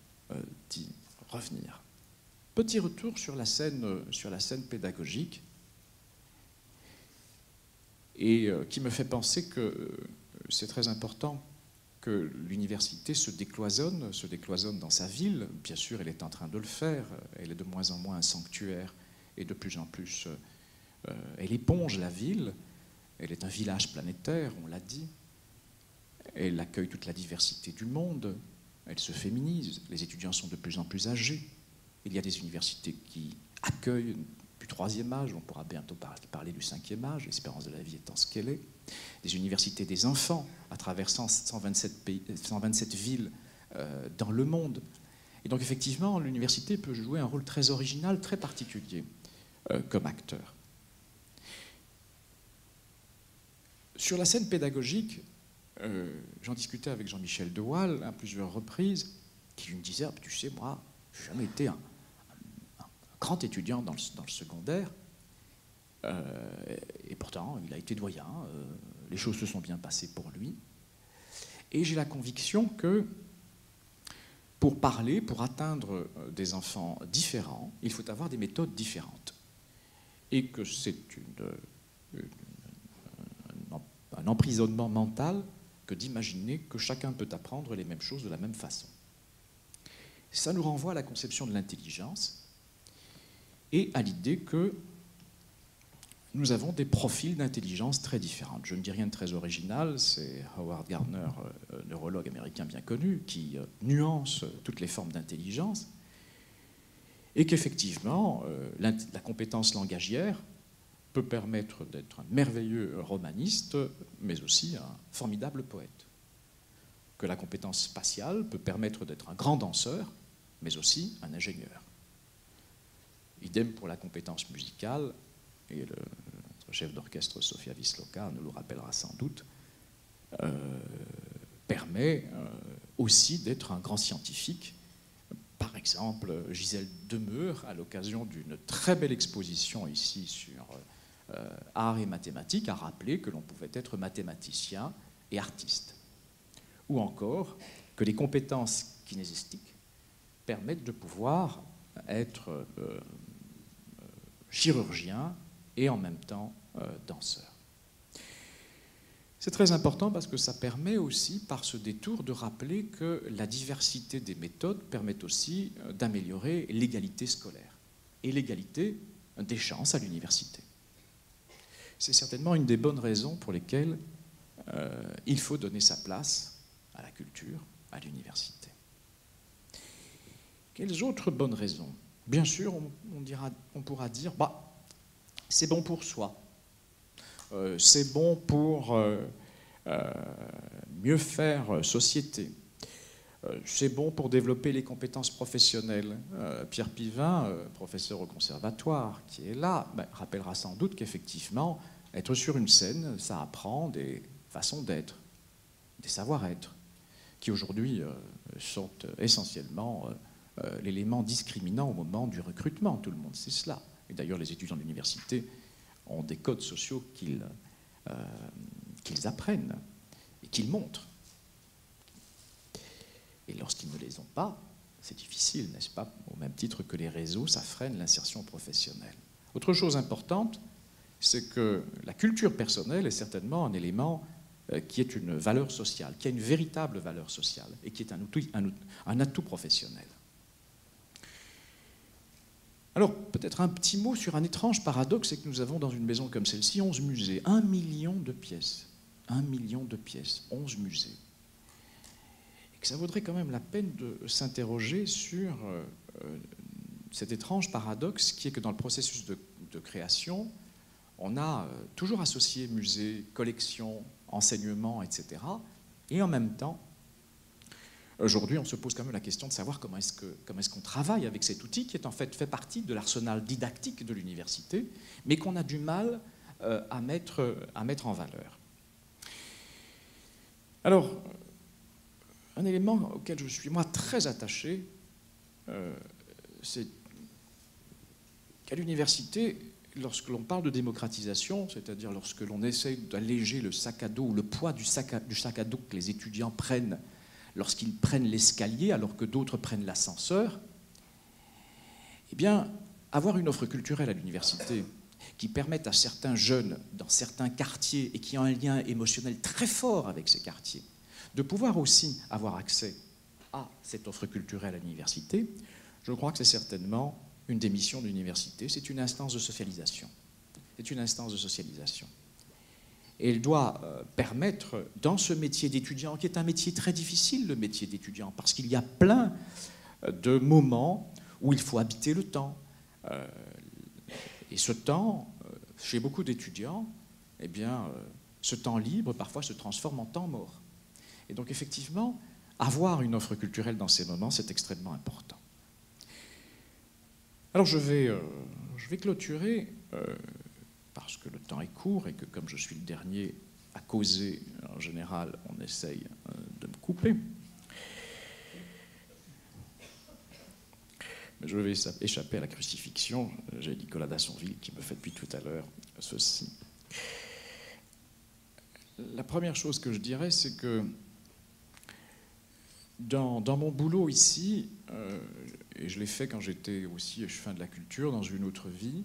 d'y revenir. Petit retour sur la scène pédagogique, et qui me fait penser que c'est très important que l'université se décloisonne dans sa ville. Bien sûr, elle est en train de le faire. Elle est de moins en moins un sanctuaire et de plus en plus, elle éponge la ville. Elle est un village planétaire, on l'a dit. Elle accueille toute la diversité du monde. Elle se féminise. Les étudiants sont de plus en plus âgés. Il y a des universités qui accueillent du 3e âge. On pourra bientôt parler du 5e âge, l'espérance de la vie étant ce qu'elle est. Des universités des enfants à travers 127 villes dans le monde. Et donc effectivement, l'université peut jouer un rôle très original, très particulier comme acteur. Sur la scène pédagogique, j'en discutais avec Jean-Michel de Waal à plusieurs reprises, qui me disait « Tu sais, moi, je n'ai jamais été un grand étudiant dans le secondaire, et pourtant, il a été doyen, les choses se sont bien passées pour lui. Et j'ai la conviction que pour parler, pour atteindre des enfants différents, il faut avoir des méthodes différentes. Et que c'est un emprisonnement mental que d'imaginer que chacun peut apprendre les mêmes choses de la même façon. Ça nous renvoie à la conception de l'intelligence et à l'idée que nous avons des profils d'intelligence très différents. Je ne dis rien de très original, c'est Howard Gardner, neurologue américain bien connu, qui nuance toutes les formes d'intelligence, et qu'effectivement, la compétence langagière peut permettre d'être un merveilleux romaniste, mais aussi un formidable poète. Que la compétence spatiale peut permettre d'être un grand danseur, mais aussi un ingénieur. Idem pour la compétence musicale, et notre chef d'orchestre Sofia Wisloka nous le rappellera sans doute, permet aussi d'être un grand scientifique. Par exemple, Gisèle Demeur, à l'occasion d'une très belle exposition ici sur art et mathématiques, a rappelé que l'on pouvait être mathématicien et artiste. Ou encore que les compétences kinésitiques permettent de pouvoir être chirurgien et en même temps danseur. C'est très important parce que ça permet aussi, par ce détour, de rappeler que la diversité des méthodes permet aussi d'améliorer l'égalité scolaire et l'égalité des chances à l'université. C'est certainement une des bonnes raisons pour lesquelles il faut donner sa place à la culture, à l'université. Quelles autres bonnes raisons? Bien sûr, on pourra dire, c'est bon pour soi, c'est bon pour mieux faire société, c'est bon pour développer les compétences professionnelles. Pierre Pivin, professeur au conservatoire, qui est là, rappellera sans doute qu'effectivement, être sur une scène, ça apprend des façons d'être, des savoir-être, qui aujourd'hui sont essentiellement l'élément discriminant au moment du recrutement. Tout le monde sait cela. Et d'ailleurs, les étudiants de l'université ont des codes sociaux qu'ils apprennent et qu'ils montrent. Et lorsqu'ils ne les ont pas, c'est difficile, n'est-ce pas? Au même titre que les réseaux, ça freine l'insertion professionnelle. Autre chose importante, c'est que la culture personnelle est certainement un élément qui est une valeur sociale, qui a une véritable valeur sociale et qui est un atout professionnel. Alors, peut-être un petit mot sur un étrange paradoxe, c'est que nous avons dans une maison comme celle-ci 11 musées, 1 million de pièces. 1 million de pièces, 11 musées. Et que ça vaudrait quand même la peine de s'interroger sur cet étrange paradoxe qui est que dans le processus de création, on a toujours associé musée, collection, enseignement, etc. Et en même temps, aujourd'hui, on se pose quand même la question de savoir comment est-ce qu'on travaille avec cet outil qui est en fait partie de l'arsenal didactique de l'université, mais qu'on a du mal à mettre en valeur. Alors, un élément auquel je suis moi très attaché, c'est qu'à l'université, lorsque l'on parle de démocratisation, c'est-à-dire lorsque l'on essaie d'alléger le sac à dos ou le poids du sac à dos que les étudiants prennent lorsqu'ils prennent l'escalier alors que d'autres prennent l'ascenseur, eh bien, avoir une offre culturelle à l'université qui permette à certains jeunes dans certains quartiers et qui ont un lien émotionnel très fort avec ces quartiers de pouvoir aussi avoir accès à cette offre culturelle à l'université, je crois que c'est certainement une des missions de l'université. C'est une instance de socialisation. C'est une instance de socialisation. Et elle doit permettre, dans ce métier d'étudiant, qui est un métier très difficile, le métier d'étudiant, parce qu'il y a plein de moments où il faut habiter le temps. Et ce temps, chez beaucoup d'étudiants, eh bien, ce temps libre, parfois, se transforme en temps mort. Et donc, effectivement, avoir une offre culturelle dans ces moments, c'est extrêmement important. Alors, je vais clôturer, parce que le temps est court et que, comme je suis le dernier à causer, en général, on essaye de me couper. Mais je vais échapper à la crucifixion. J'ai Nicolas Dassonville qui me fait depuis tout à l'heure ceci. La première chose que je dirais, c'est que dans mon boulot ici, et je l'ai fait quand j'étais aussi échevin de la culture dans une autre vie,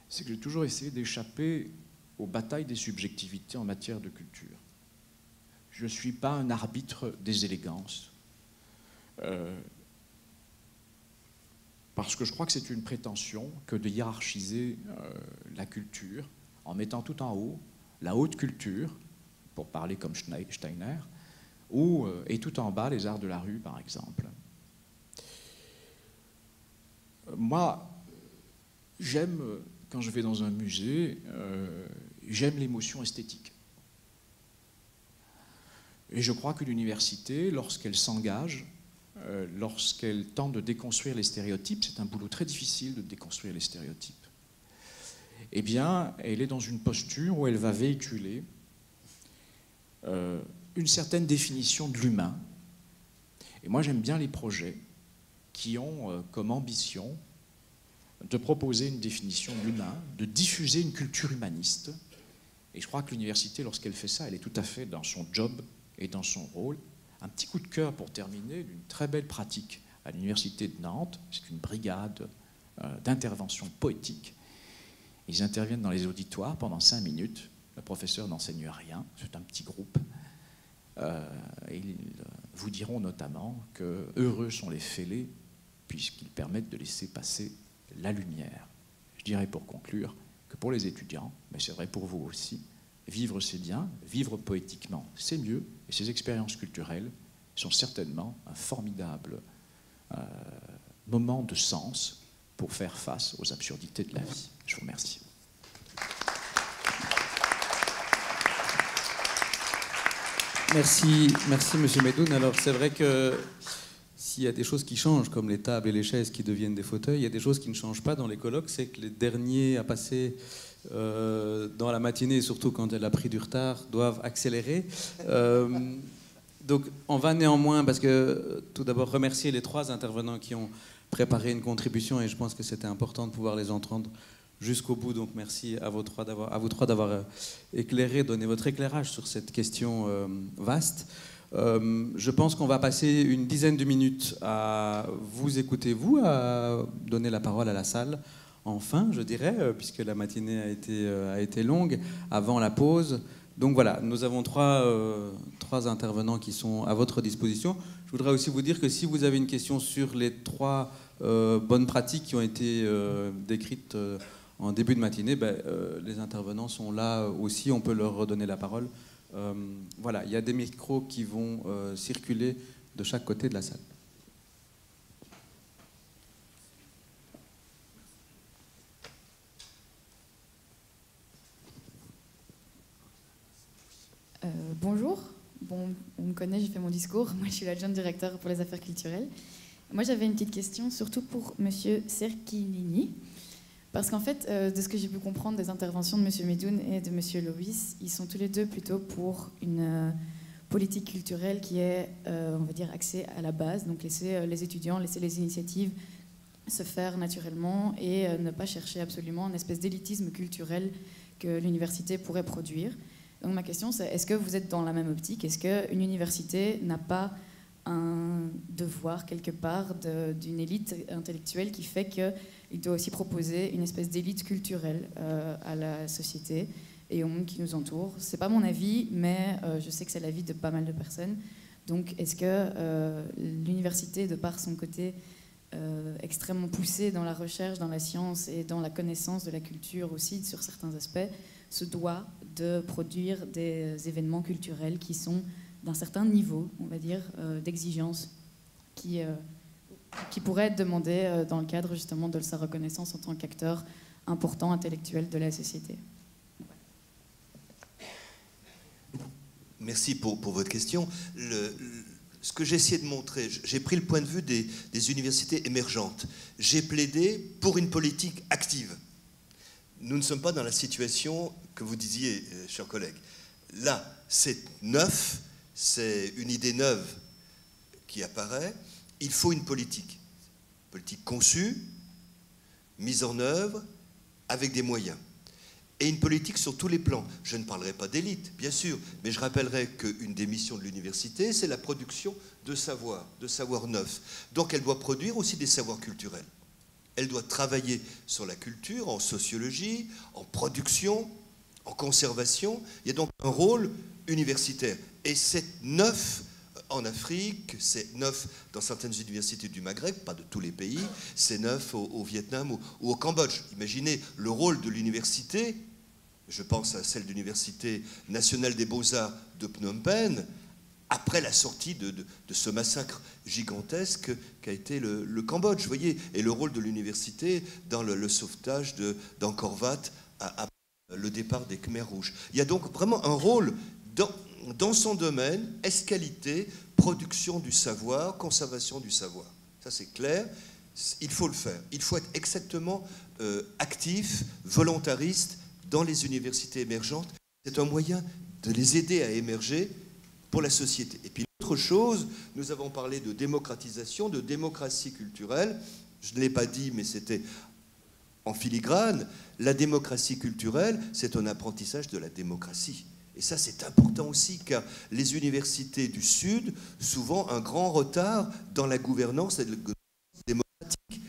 c'est que j'ai toujours essayé d'échapper aux batailles des subjectivités en matière de culture. Je ne suis pas un arbitre des élégances, parce que je crois que c'est une prétention que de hiérarchiser la culture en mettant tout en haut la haute culture, pour parler comme Steiner, et tout en bas les arts de la rue, par exemple. Moi, j'aime, quand je vais dans un musée, j'aime l'émotion esthétique. Et je crois que l'université, lorsqu'elle s'engage, lorsqu'elle tente de déconstruire les stéréotypes, c'est un boulot très difficile de déconstruire les stéréotypes, eh bien, elle est dans une posture où elle va véhiculer une certaine définition de l'humain. Et moi, j'aime bien les projets qui ont comme ambition de proposer une définition de l'humain, de diffuser une culture humaniste. Et je crois que l'université, lorsqu'elle fait ça, elle est tout à fait dans son job et dans son rôle. Un petit coup de cœur pour terminer d'une très belle pratique à l'université de Nantes. C'est une brigade d'intervention poétique. Ils interviennent dans les auditoires pendant 5 minutes. Le professeur n'enseigne rien, c'est un petit groupe. Ils vous diront notamment que heureux sont les fêlés puisqu'ils permettent de laisser passer la lumière. Je dirais pour conclure que pour les étudiants, mais c'est vrai pour vous aussi, vivre c'est bien, vivre poétiquement c'est mieux, et ces expériences culturelles sont certainement un formidable moment de sens pour faire face aux absurdités de la vie. Je vous remercie. Merci, Monsieur Medoun. Alors c'est vrai que s'il y a des choses qui changent, comme les tables et les chaises qui deviennent des fauteuils, il y a des choses qui ne changent pas dans les colloques, c'est que les derniers à passer dans la matinée, surtout quand elle a pris du retard, doivent accélérer. Donc on va néanmoins, parce que tout d'abord remercier les 3 intervenants qui ont préparé une contribution, et je pense que c'était important de pouvoir les entendre jusqu'au bout. Donc merci à vous trois d'avoir éclairé, donné votre éclairage sur cette question vaste. Je pense qu'on va passer une dizaine de minutes à vous écouter, à donner la parole à la salle. Enfin, je dirais, puisque la matinée a été longue, avant la pause. Donc voilà, nous avons 3 intervenants qui sont à votre disposition. Je voudrais aussi vous dire que si vous avez une question sur les 3 bonnes pratiques qui ont été décrites en début de matinée, les intervenants sont là aussi, on peut leur redonner la parole. Voilà, il y a des micros qui vont circuler de chaque côté de la salle. Bonjour, bon, on me connaît, j'ai fait mon discours. Moi, je suis l'adjointe directeur pour les affaires culturelles. Moi, j'avais une petite question, surtout pour Monsieur Cerchilini. Parce qu'en fait, de ce que j'ai pu comprendre des interventions de M. Medoun et de M. Loïs, ils sont tous les deux plutôt pour une politique culturelle qui est, on va dire, axée à la base, donc laisser les étudiants, laisser les initiatives se faire naturellement et ne pas chercher absolument une espèce d'élitisme culturel que l'université pourrait produire. Donc ma question, c'est est-ce que vous êtes dans la même optique? Est-ce qu'une université n'a pas un devoir quelque part d'une élite intellectuelle qui fait qu'il doit aussi proposer une espèce d'élite culturelle à la société, et au monde qui nous entoure. Ce n'est pas mon avis, mais je sais que c'est l'avis de pas mal de personnes. Donc est-ce que l'université, de par son côté extrêmement poussé dans la recherche, dans la science et dans la connaissance de la culture aussi sur certains aspects, se doit de produire des événements culturels qui sont d'un certain niveau, on va dire, d'exigence, qui pourraient être demandés dans le cadre justement de sa reconnaissance en tant qu'acteur important intellectuel de la société. Merci pour votre question. Ce que j'ai essayé de montrer, j'ai pris le point de vue des universités émergentes. J'ai plaidé pour une politique active. Nous ne sommes pas dans la situation que vous disiez, chers collègues. Là, c'est neuf, c'est une idée neuve qui apparaît. Il faut une politique conçue, mise en œuvre, avec des moyens. Et une politique sur tous les plans. Je ne parlerai pas d'élite, bien sûr, mais je rappellerai qu'une des missions de l'université, c'est la production de savoir neuf. Donc elle doit produire aussi des savoirs culturels. Elle doit travailler sur la culture, en sociologie, en production, en conservation. Il y a donc un rôle universitaire. Et c'est neuf en Afrique, c'est neuf dans certaines universités du Maghreb, pas de tous les pays, c'est neuf au Vietnam ou au Cambodge. Imaginez le rôle de l'université, je pense à celle de l'Université nationale des beaux-arts de Phnom Penh, après la sortie de ce massacre gigantesque qu'a été le Cambodge, vous voyez, et le rôle de l'université dans le sauvetage d'Angkor Wat après le départ des Khmers rouges. Il y a donc vraiment un rôle dans son domaine, ès-qualité, production du savoir, conservation du savoir. Ça c'est clair, il faut le faire. Il faut être exactement actif, volontariste dans les universités émergentes. C'est un moyen de les aider à émerger pour la société. Et puis l'autre chose, nous avons parlé de démocratisation, de démocratie culturelle. Je ne l'ai pas dit, mais c'était en filigrane. La démocratie culturelle, c'est un apprentissage de la démocratie. Et ça, c'est important aussi, car les universités du Sud, souvent, un grand retard dans la gouvernance démocratique.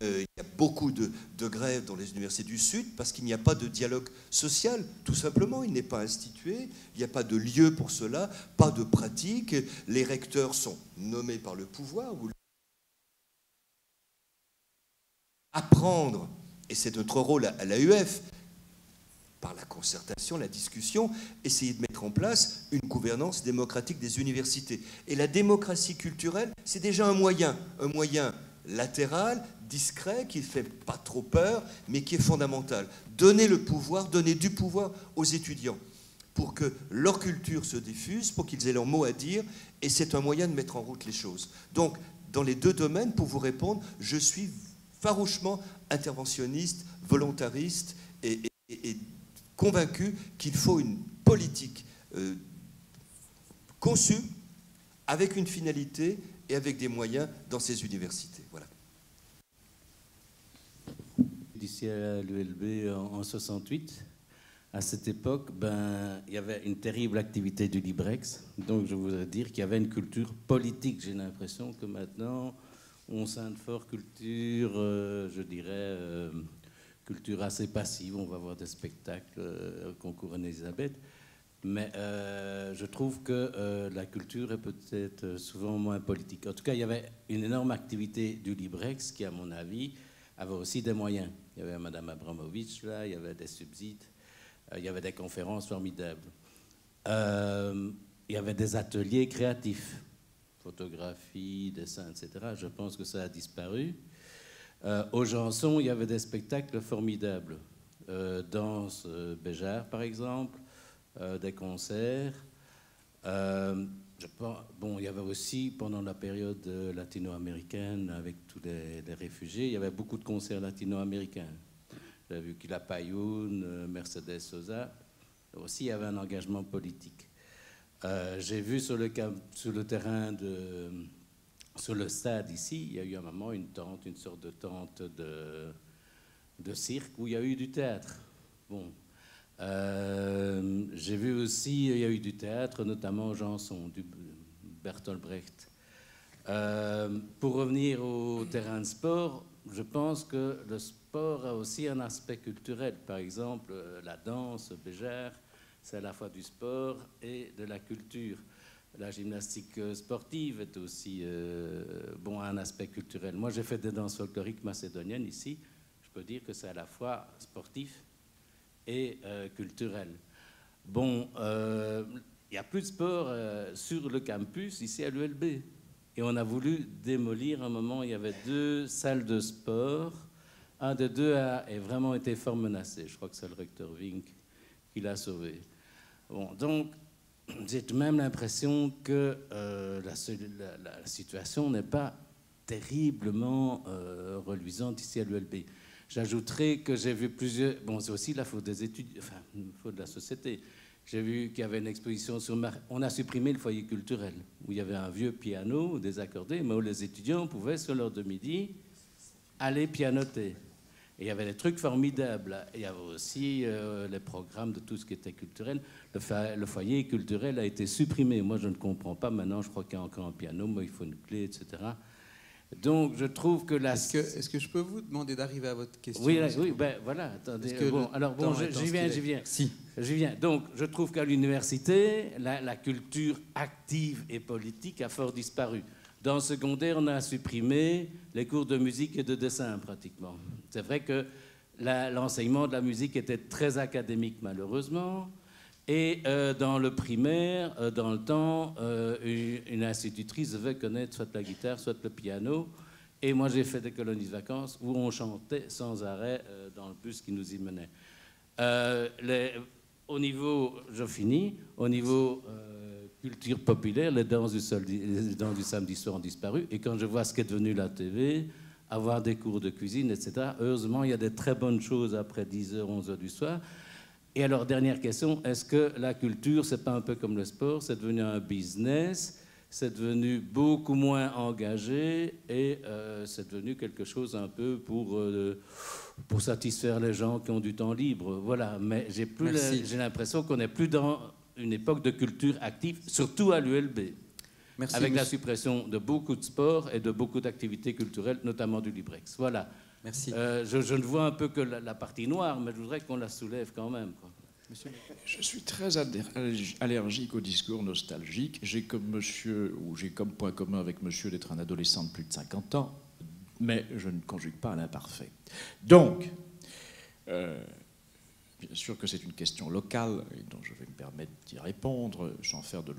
Il y a beaucoup de grèves dans les universités du Sud parce qu'il n'y a pas de dialogue social, tout simplement. Il n'est pas institué, il n'y a pas de lieu pour cela, pas de pratique. Les recteurs sont nommés par le pouvoir. Apprendre, et c'est notre rôle à l'AUF, par la concertation, la discussion, essayer de mettre en place une gouvernance démocratique des universités. Et la démocratie culturelle, c'est déjà un moyen latéral, discret, qui ne fait pas trop peur, mais qui est fondamental. Donner le pouvoir, donner du pouvoir aux étudiants pour que leur culture se diffuse, pour qu'ils aient leur mot à dire, et c'est un moyen de mettre en route les choses. Donc, dans les deux domaines, pour vous répondre, je suis farouchement interventionniste, volontariste et convaincu qu'il faut une politique conçue avec une finalité et avec des moyens dans ces universités. Voilà. Ici à l'ULB en 68, à cette époque, il y avait une terrible activité du Librex. Donc je voudrais dire qu'il y avait une culture politique. J'ai l'impression que maintenant, on scinde fort culture, je dirais, culture assez passive. On va voir des spectacles, concours René-Elisabeth. Mais je trouve que la culture est peut-être souvent moins politique. En tout cas, il y avait une énorme activité du Librex qui, à mon avis, avait aussi des moyens. Il y avait Madame Abramovitch, là, il y avait des subsides, il y avait des conférences formidables. Il y avait des ateliers créatifs, photographie, dessin, etc. Je pense que ça a disparu. Au Janson, il y avait des spectacles formidables. Danse Béjart, par exemple. Des concerts. Il y avait aussi, pendant la période latino-américaine, avec tous les réfugiés, il y avait beaucoup de concerts latino-américains. J'ai vu Kila Payoun, Mercedes Sosa. Aussi, il y avait un engagement politique. J'ai vu sur le terrain sur le stade ici, il y a eu à un moment une sorte de tente de cirque où il y a eu du théâtre. Bon. J'ai vu aussi, il y a eu du théâtre, notamment au Janson, du Bertolt Brecht. Pour revenir au terrain de sport, je pense que sport a aussi un aspect culturel. Par exemple, la danse, Bégère, c'est à la fois du sport et de la culture. La gymnastique sportive est aussi un aspect culturel. Moi, j'ai fait des danses folkloriques macédoniennes ici. Je peux dire que c'est à la fois sportif et culturel. Bon, il n'y a plus de sport sur le campus, ici à l'ULB. Et on a voulu démolir un moment, il y avait 2 salles de sport. Un des 2 a vraiment été fort menacé. Je crois que c'est le recteur Vink qui l'a sauvé. Bon, donc, j'ai tout de même l'impression que la situation n'est pas terriblement reluisante ici à l'ULB. J'ajouterai que j'ai vu plusieurs... Bon, c'est aussi la faute des étudiants, enfin, la faute de la société. J'ai vu qu'il y avait une exposition sur... On a supprimé le foyer culturel, où il y avait un vieux piano désaccordé, mais où les étudiants pouvaient, sur l'heure de midi, aller pianoter. Et il y avait des trucs formidables. Et il y avait aussi les programmes de tout ce qui était culturel. Le foyer culturel a été supprimé. Moi, je ne comprends pas. Maintenant, je crois qu'il y a encore un piano, mais il faut une clé, etc. Donc, je trouve que la... Est-ce que je peux vous demander d'arriver à votre question? Oui, ben voilà. Attendez. J'y viens. Si. J'y viens. Donc, je trouve qu'à l'université, la culture active et politique a fort disparu. Dans le secondaire, on a supprimé les cours de musique et de dessin, pratiquement. C'est vrai que l'enseignement de la musique était très académique, malheureusement. Et dans le primaire, dans le temps, une institutrice devait connaître soit la guitare, soit le piano. Et moi, j'ai fait des colonies de vacances où on chantait sans arrêt dans le bus qui nous y menait. Au niveau, je finis, au niveau culture populaire, les danses du samedi soir ont disparu. Et quand je vois ce qu'est devenu la TV, avoir des cours de cuisine, etc., heureusement, il y a des très bonnes choses après 10h, 11h du soir. Et alors, dernière question, est-ce que la culture, c'est pas un peu comme le sport? C'est devenu un business, c'est devenu beaucoup moins engagé et c'est devenu quelque chose un peu pour satisfaire les gens qui ont du temps libre. Voilà, mais j'ai l'impression qu'on n'est plus dans une époque de culture active, surtout à l'ULB. Merci, avec la suppression de beaucoup de sports et de beaucoup d'activités culturelles, notamment du Librex. Voilà. Merci. Je ne vois un peu que la partie noire, mais je voudrais qu'on la soulève quand même, quoi. Monsieur. Je suis très allergique au discours nostalgique. J'ai comme point commun avec monsieur d'être un adolescent de plus de 50 ans, mais je ne conjugue pas à l'imparfait. Donc, bien sûr que c'est une question locale, et dont je vais me permettre d'y répondre, sans faire de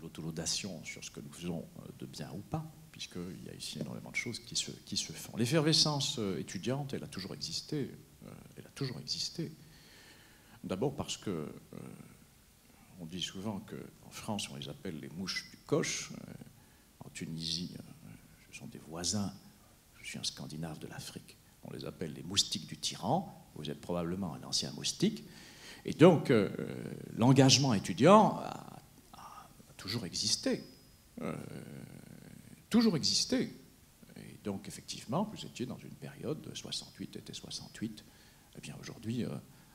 l'autolaudation sur ce que nous faisons de bien ou pas, puisqu'il y a ici énormément de choses qui se font. L'effervescence étudiante, elle a toujours existé. D'abord parce que on dit souvent qu'en France, on les appelle les mouches du coche. En Tunisie, ce sont des voisins. Je suis un Scandinave de l'Afrique. On les appelle les moustiques du tyran. Vous êtes probablement un ancien moustique. Et donc, l'engagement étudiant a toujours existé. Toujours existé. Et donc, effectivement, vous étiez dans une période, 68 était 68. Eh bien, aujourd'hui,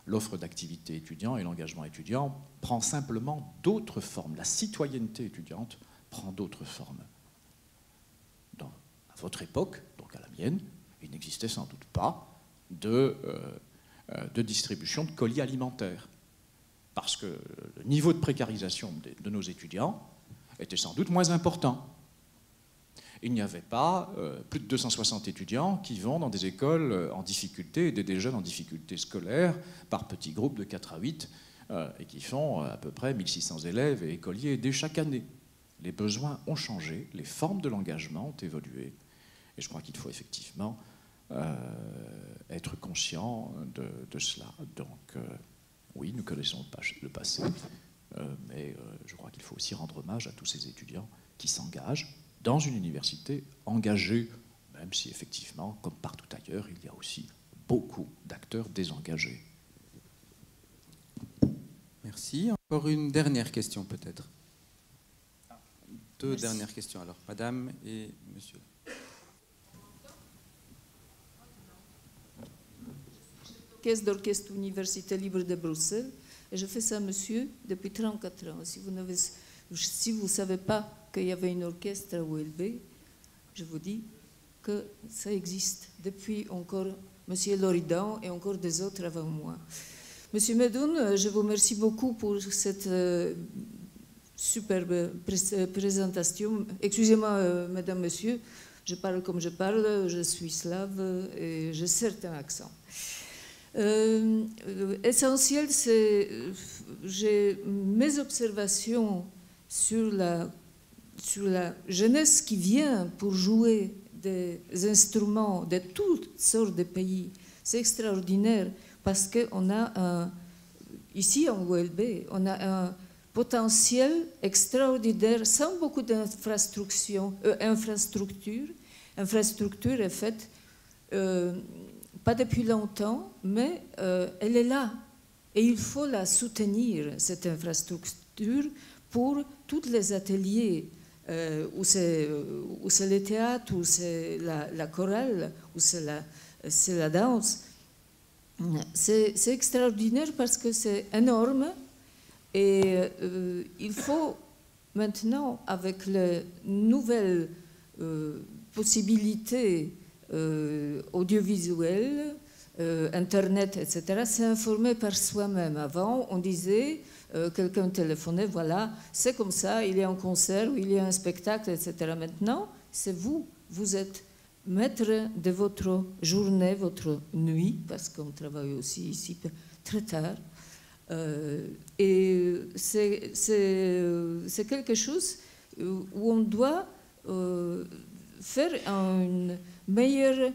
l'offre d'activité étudiant et l'engagement étudiant prend simplement d'autres formes. La citoyenneté étudiante prend d'autres formes. À votre époque, donc à la mienne, il n'existait sans doute pas de distribution de colis alimentaires. Parce que le niveau de précarisation de nos étudiants était sans doute moins important. Il n'y avait pas plus de 260 étudiants qui vont dans des écoles en difficulté, des jeunes en difficulté scolaire, par petits groupes de 4 à 8, et qui font à peu près 1600 élèves et écoliers aidés chaque année. Les besoins ont changé, les formes de l'engagement ont évolué, et je crois qu'il faut effectivement être conscient de cela. Donc, oui, nous connaissons le passé, mais je crois qu'il faut aussi rendre hommage à tous ces étudiants qui s'engagent dans une université engagée, même si effectivement, comme partout ailleurs, il y a aussi beaucoup d'acteurs désengagés. Merci. Encore une dernière question peut-être. Deux dernières questions alors, madame et monsieur. D'orchestre Université libre de Bruxelles, et je fais ça, monsieur, depuis 34 ans. Si vous ne savez pas qu'il y avait une orchestre à ULB, je vous dis que ça existe depuis encore M. Loridan et encore des autres avant moi. Monsieur Medoun, je vous remercie beaucoup pour cette superbe présentation. Excusez-moi, madame, monsieur, je parle comme je parle, je suis slave et j'ai certains accents. Essentiel, c'est j'ai mes observations sur la jeunesse qui vient pour jouer des instruments de toutes sortes de pays. C'est extraordinaire parce qu'on a ici en OLB, on a un potentiel extraordinaire sans beaucoup d'infrastructures. Infrastructure est faite pas depuis longtemps, mais elle est là. Et il faut la soutenir, cette infrastructure, pour tous les ateliers, où c'est le théâtre, où c'est la chorale, où c'est la danse. C'est extraordinaire parce que c'est énorme et il faut maintenant, avec les nouvelles possibilités audiovisuelles, Internet, etc., s'informer par soi-même. Avant, on disait, quelqu'un téléphonait, voilà, c'est comme ça, il y a un concert, ou il y a un spectacle, etc. Maintenant, c'est vous, vous êtes maître de votre journée, votre nuit, parce qu'on travaille aussi ici très tard. Et c'est quelque chose où on doit faire une meilleure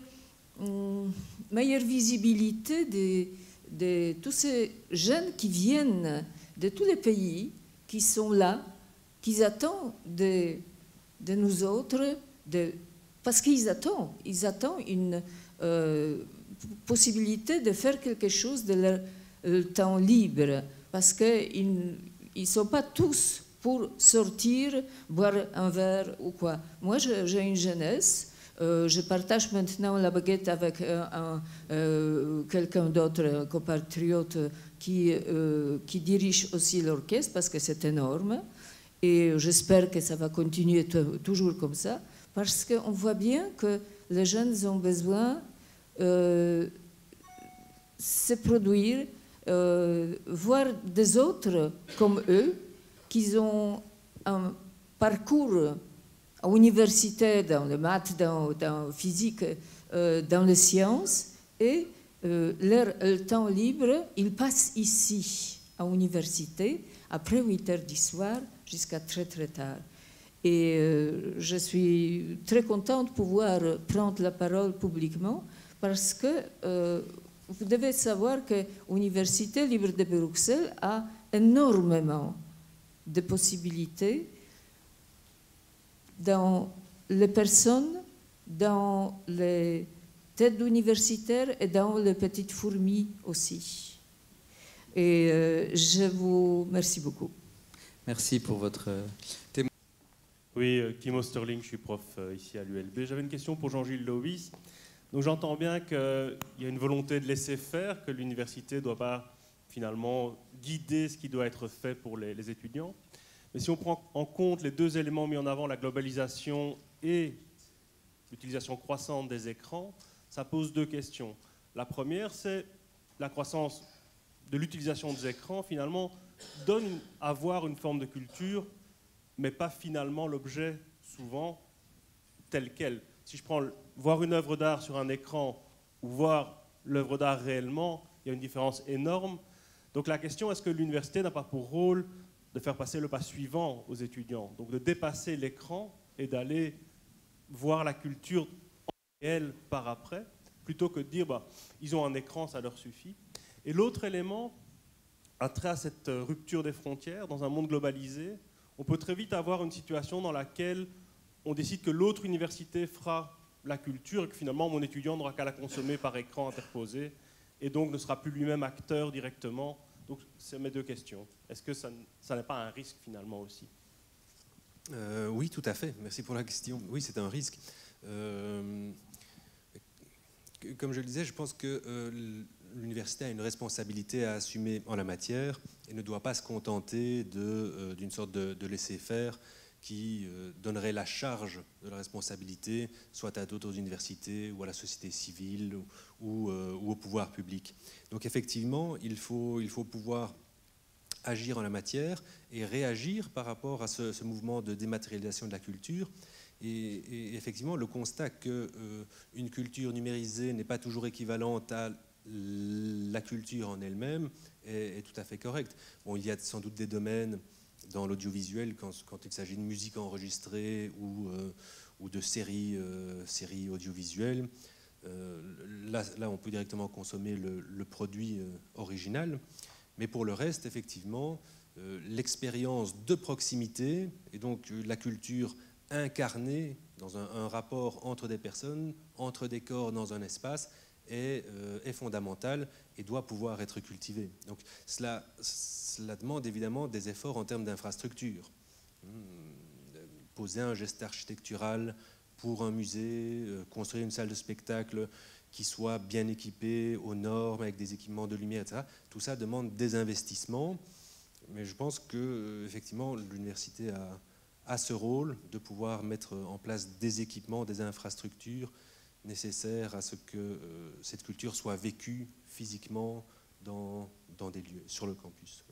visibilité de tous ces jeunes qui viennent de tous les pays, qui sont là, qui attendent de nous autres, parce qu'ils attendent une possibilité de faire quelque chose de leur temps libre, parce qu'ils ne sont pas tous pour sortir, boire un verre ou quoi. Moi, j'ai une jeunesse. Je partage maintenant la baguette avec quelqu'un d'autre, un compatriote qui dirige aussi l'orchestre parce que c'est énorme. Et j'espère que ça va continuer toujours comme ça, parce qu'on voit bien que les jeunes ont besoin de se produire, voir des autres comme eux, qui ont un parcours à l'université, dans le maths, dans la physique, dans les sciences, et leur temps libre, ils passent ici, à l'université, après 8 heures du soir, jusqu'à très très tard. Et je suis très contente de pouvoir prendre la parole publiquement, parce que vous devez savoir que l'Université libre de Bruxelles a énormément de possibilités dans les personnes, dans les têtes universitaires et dans les petites fourmis aussi. Et je vous remercie beaucoup. Merci pour votre témoignage. Oui, Kim Osterling, je suis prof ici à l'ULB. J'avais une question pour Jean-Gilles Lovis. Donc j'entends bien qu'il y a une volonté de laisser faire, que l'université ne doit pas finalement guider ce qui doit être fait pour les étudiants. Mais si on prend en compte les deux éléments mis en avant, la globalisation et l'utilisation croissante des écrans, ça pose deux questions. La première, c'est la croissance de l'utilisation des écrans, finalement, donne à voir une forme de culture, mais pas finalement l'objet, souvent, tel quel. Si je prends voir une œuvre d'art sur un écran ou voir l'œuvre d'art réellement, il y a une différence énorme. Donc la question, est-ce que l'université n'a pas pour rôle de faire passer le pas suivant aux étudiants, donc de dépasser l'écran et d'aller voir la culture en réel par après, plutôt que de dire ils ont un écran, ça leur suffit. Et l'autre élément a trait à cette rupture des frontières. Dans un monde globalisé, on peut très vite avoir une situation dans laquelle on décide que l'autre université fera la culture et que finalement mon étudiant n'aura qu'à la consommer par écran interposé et donc ne sera plus lui-même acteur directement. Donc, c'est mes deux questions. Est-ce que ça n'est pas un risque finalement aussi ? Oui, tout à fait. Merci pour la question. Oui, c'est un risque. Comme je le disais, je pense que l'université a une responsabilité à assumer en la matière et ne doit pas se contenter d'une sorte de laisser-faire qui donnerait la charge de la responsabilité soit à d'autres universités ou à la société civile ou au pouvoir public. Donc effectivement, il faut pouvoir agir en la matière et réagir par rapport à ce mouvement de dématérialisation de la culture. Et effectivement, le constat qu'une culture numérisée n'est pas toujours équivalente à la culture en elle-même est tout à fait correct. Bon, il y a sans doute des domaines dans l'audiovisuel, quand il s'agit de musique enregistrée ou de séries audiovisuelles. Là, on peut directement consommer le produit original. Mais pour le reste, effectivement, l'expérience de proximité, et donc la culture incarnée dans un rapport entre des personnes, entre des corps dans un espace, est fondamentale et doit pouvoir être cultivée. Donc cela demande évidemment des efforts en termes d'infrastructure. Poser un geste architectural pour un musée, construire une salle de spectacle qui soit bien équipée aux normes, avec des équipements de lumière, etc. Tout ça demande des investissements, mais je pense que effectivement l'université a ce rôle de pouvoir mettre en place des équipements, des infrastructures nécessaires à ce que cette culture soit vécue physiquement dans des lieux, sur le campus.